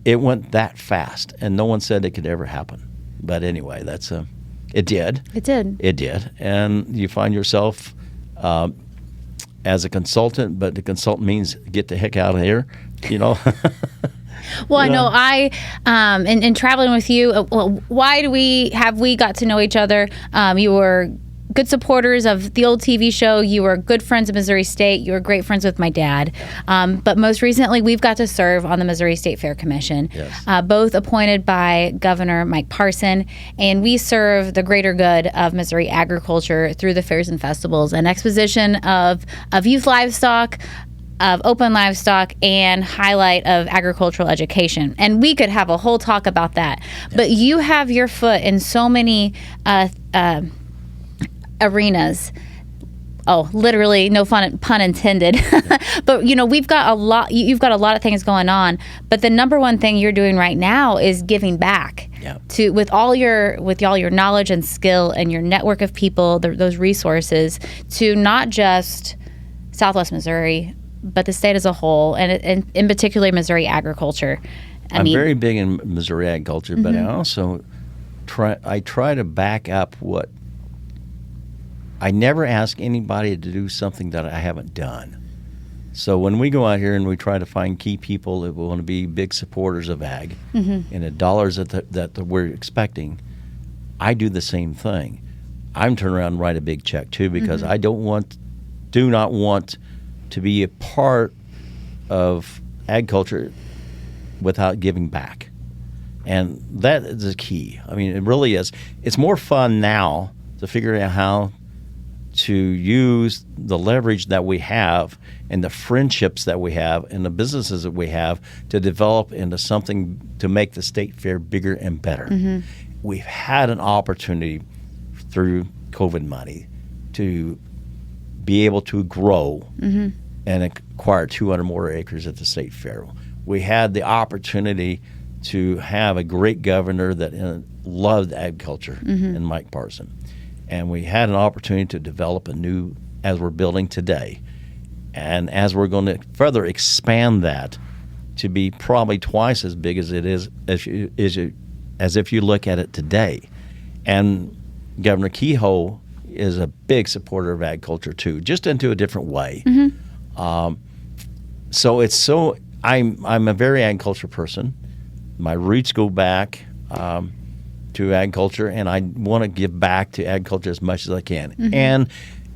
it went that fast, and no one said it could ever happen. But anyway, it did. It did. It did. And you find yourself as a consultant, but the consultant means get the heck out of here, Well, I know in traveling with you, why have we got to know each other? You were good supporters of the old TV show. You were good friends of Missouri State. You were great friends with my dad. But most recently, we've got to serve on the Missouri State Fair Commission, both appointed by Governor Mike Parson. And we serve the greater good of Missouri agriculture through the fairs and festivals and exposition of youth livestock, of open livestock, and highlight of agricultural education. And we could have a whole talk about that. But you have your foot in so many arenas. Oh, literally, no pun intended. But we've got a lot. You've got a lot of things going on. But the number one thing you're doing right now is giving back with all your knowledge and skill and your network of people, those resources, to not just Southwest Missouri, but the state as a whole, and in particular Missouri agriculture. I'm very big in Missouri agriculture, but I also try to back up what. I never ask anybody to do something that I haven't done. So when we go out here and we try to find key people that want to be big supporters of ag and the dollars that we're expecting, I do the same thing. I'm turning around and write a big check too, because I do not want to be a part of agriculture without giving back. And that is the key. I mean, it really is. It's more fun now to figure out how to use the leverage that we have and the friendships that we have and the businesses that we have to develop into something to make the state fair bigger and better. We've had an opportunity through COVID money to be able to grow and acquire 200 more acres at the state fair. We had the opportunity to have a great governor that loved agriculture in Mike Parson. And we had an opportunity to develop as we're building today. And as we're going to further expand that to be probably twice as big as it is as if you look at it today. And Governor Kehoe is a big supporter of agriculture too, just into a different way. I'm a very agriculture person. My roots go back to agriculture, and I want to give back to agriculture as much as I can, and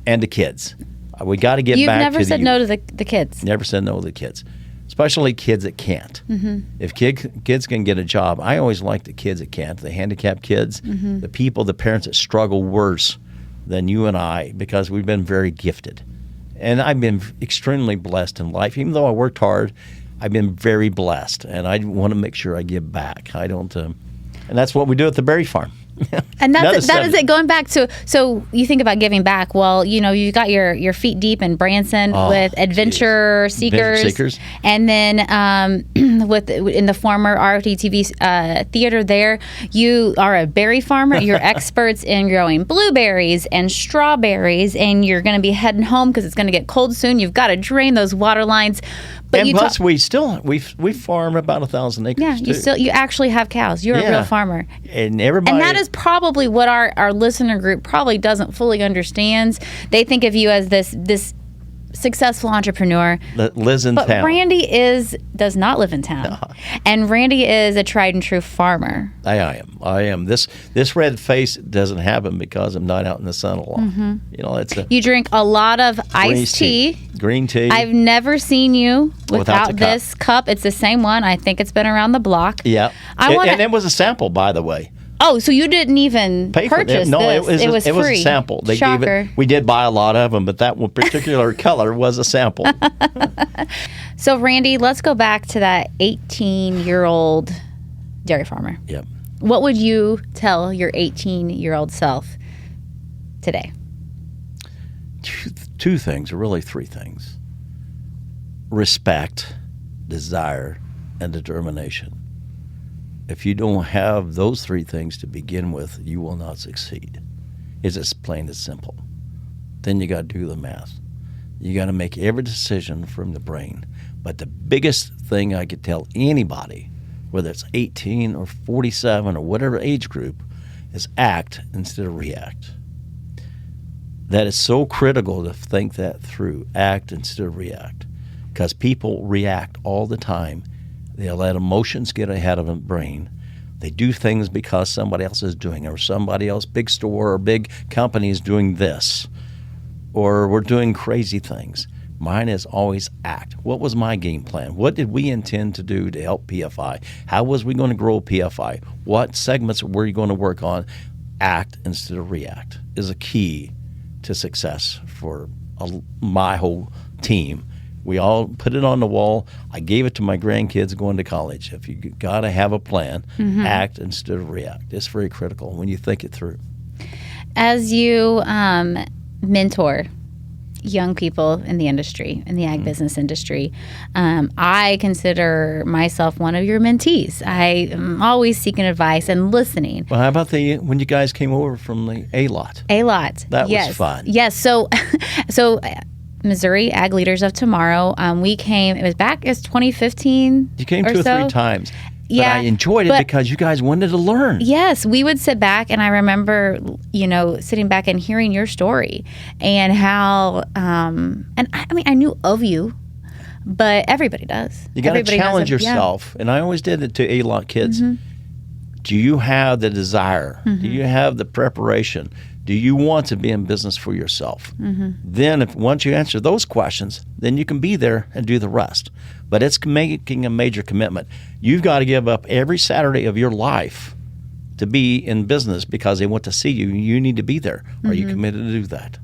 to kids. We got to get You've back to never said no to the kids. Never said no to the kids, especially kids that can't. If kids can get a job, I always like the kids that can't, the handicapped kids, the parents that struggle worse than you and I, because we've been very gifted. And I've been extremely blessed in life. Even though I worked hard, I've been very blessed, and I want to make sure I give back. I don't... And that's what we do at the berry farm. And that is it. Going back to, so you think about giving back. Well, you got your feet deep in Branson with Adventure Seekers, and then in the former ROTTV theater there, you are a berry farmer. You're experts in growing blueberries and strawberries, and you're going to be heading home because it's going to get cold soon. You've got to drain those water lines. But and plus, we farm about 1,000 acres. Yeah, you actually have cows. You're a real farmer, and everybody. And that is probably what our listener group probably doesn't fully understand. They think of you as this successful entrepreneur that lives in town. But Randy does not live in town, and Randy is a tried and true farmer. I am. This red face doesn't happen because I'm not out in the sun a lot. You drink a lot of iced tea. Green tea. I've never seen you without this cup. It's the same one. I think it's been around the block. Yeah. And it was a sample, by the way. Oh, so you didn't even purchase No, this? it was free. It was a sample. They Shocker. gave it. We did buy a lot of them, but that one particular color was a sample. So, Randy, let's go back to that 18-year-old dairy farmer. Yep. What would you tell your 18-year-old self today? Two things, or really three things. Respect, desire, and determination. If you don't have those three things to begin with, you will not succeed. It's as plain as simple. Then you got to do the math. You got to make every decision from the brain. But the biggest thing I could tell anybody, whether it's 18 or 47 or whatever age group, is act instead of react. That is so critical to think that through. Act instead of react. Because people react all the time They let emotions get ahead of the brain. They do things because somebody else is doing it, or somebody else, big store or big company is doing this, or we're doing crazy things. Mine is always act. What was my game plan? What did we intend to do to help PFI? How was we going to grow PFI? What segments were you going to work on? Act instead of react is a key to success for my whole team. We all put it on the wall. I gave it to my grandkids going to college. If you got to have a plan, act instead of react. It's very critical when you think it through. As you mentor young people in the industry, in the ag business industry, I consider myself one of your mentees. I am always seeking advice and listening. Well, how about when you guys came over from the A-Lot? A-Lot. That was fun. Yes. So Missouri Ag Leaders of Tomorrow, we came, it was 2015. You came 2 or 3 times. Yeah, but I enjoyed it because you guys wanted to learn. Yes, we would sit back, and I remember, sitting back and hearing your story and how, and I knew of you, but everybody does. You got to challenge yourself, and I always did it to A-Lot kids. Do you have the desire? Do you have the preparation? Do you want to be in business for yourself? Then once you answer those questions, then you can be there and do the rest. But it's making a major commitment. You've got to give up every Saturday of your life to be in business because they want to see you. You need to be there. Are you committed to do that?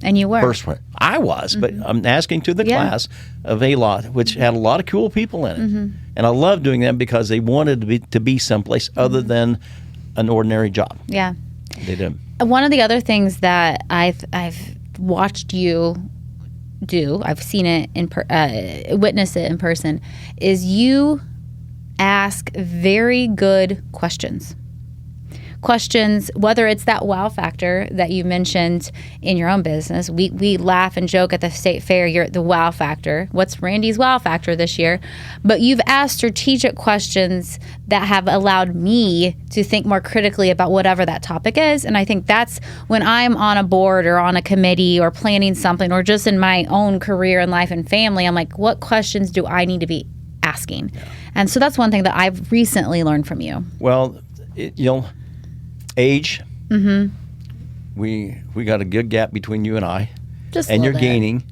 And you were. First one. I was, but I'm asking to the class of A-Lot, which had a lot of cool people in it. And I love doing that because they wanted to be someplace other than an ordinary job. Yeah. They did. One of the other things that I've watched you do, I've seen it witness it in person, is you ask very good questions. Questions, whether it's that wow factor that you mentioned in your own business. We laugh and joke at the state fair, you're the wow factor. What's Randy's wow factor this year? But you've asked strategic questions that have allowed me to think more critically about whatever that topic is. And I think that's when I'm on a board or on a committee or planning something or just in my own career and life and family, I'm like, what questions do I need to be asking? Yeah. And so that's one thing that I've recently learned from you. Well, age. We got a good gap between you and I. Just and you're gaining.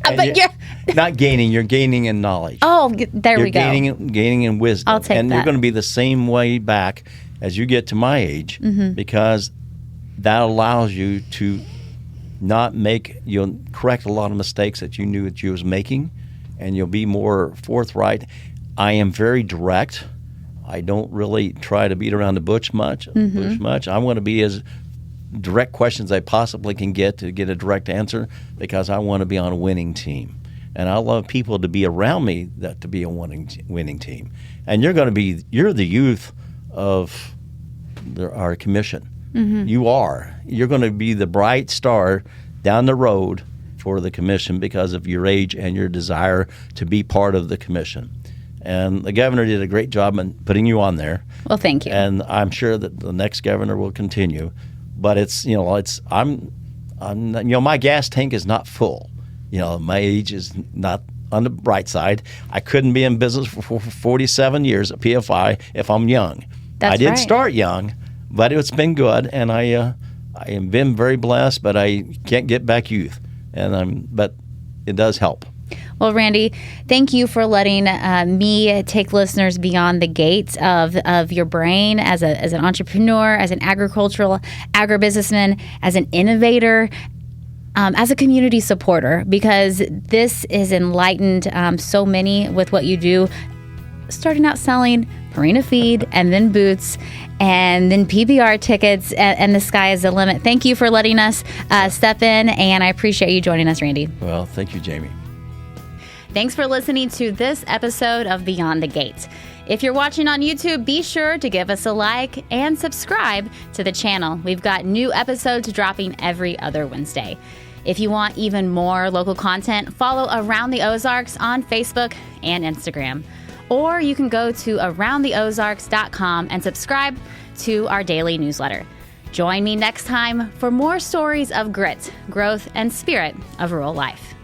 But you're not gaining. You're gaining in knowledge. Oh, there we go. You're gaining in wisdom. I'll take and that. you're going to be the same way back as you get to my age because that allows you to you'll correct a lot of mistakes that you knew that you was making, and you'll be more forthright. I am very direct. I don't really try to beat around the bush much. I want to be as direct questions I possibly can get to get a direct answer because I want to be on a winning team. And I love people to be around me to be a winning team. And you're the youth of our commission. You are. You're going to be the bright star down the road for the commission because of your age and your desire to be part of the commission. And the governor did a great job in putting you on there. Well, thank you. And I'm sure that the next governor will continue. But my gas tank is not full. My age is not on the bright side. I couldn't be in business for 47 years at PFI if I'm young. I did start young, but it's been good, and I have been very blessed. But I can't get back youth, but it does help. Well, Randy, thank you for letting me take listeners beyond the gates of your brain as an entrepreneur, as an agribusinessman, as an innovator, as a community supporter, because this has enlightened so many with what you do, starting out selling Purina feed and then boots and then PBR tickets, and the sky is the limit. Thank you for letting us step in, and I appreciate you joining us, Randy. Well, thank you, Jamie. Thanks for listening to this episode of Beyond the Gate. If you're watching on YouTube, be sure to give us a like and subscribe to the channel. We've got new episodes dropping every other Wednesday. If you want even more local content, follow Around the Ozarks on Facebook and Instagram. Or you can go to aroundtheozarks.com and subscribe to our daily newsletter. Join me next time for more stories of grit, growth, and spirit of rural life.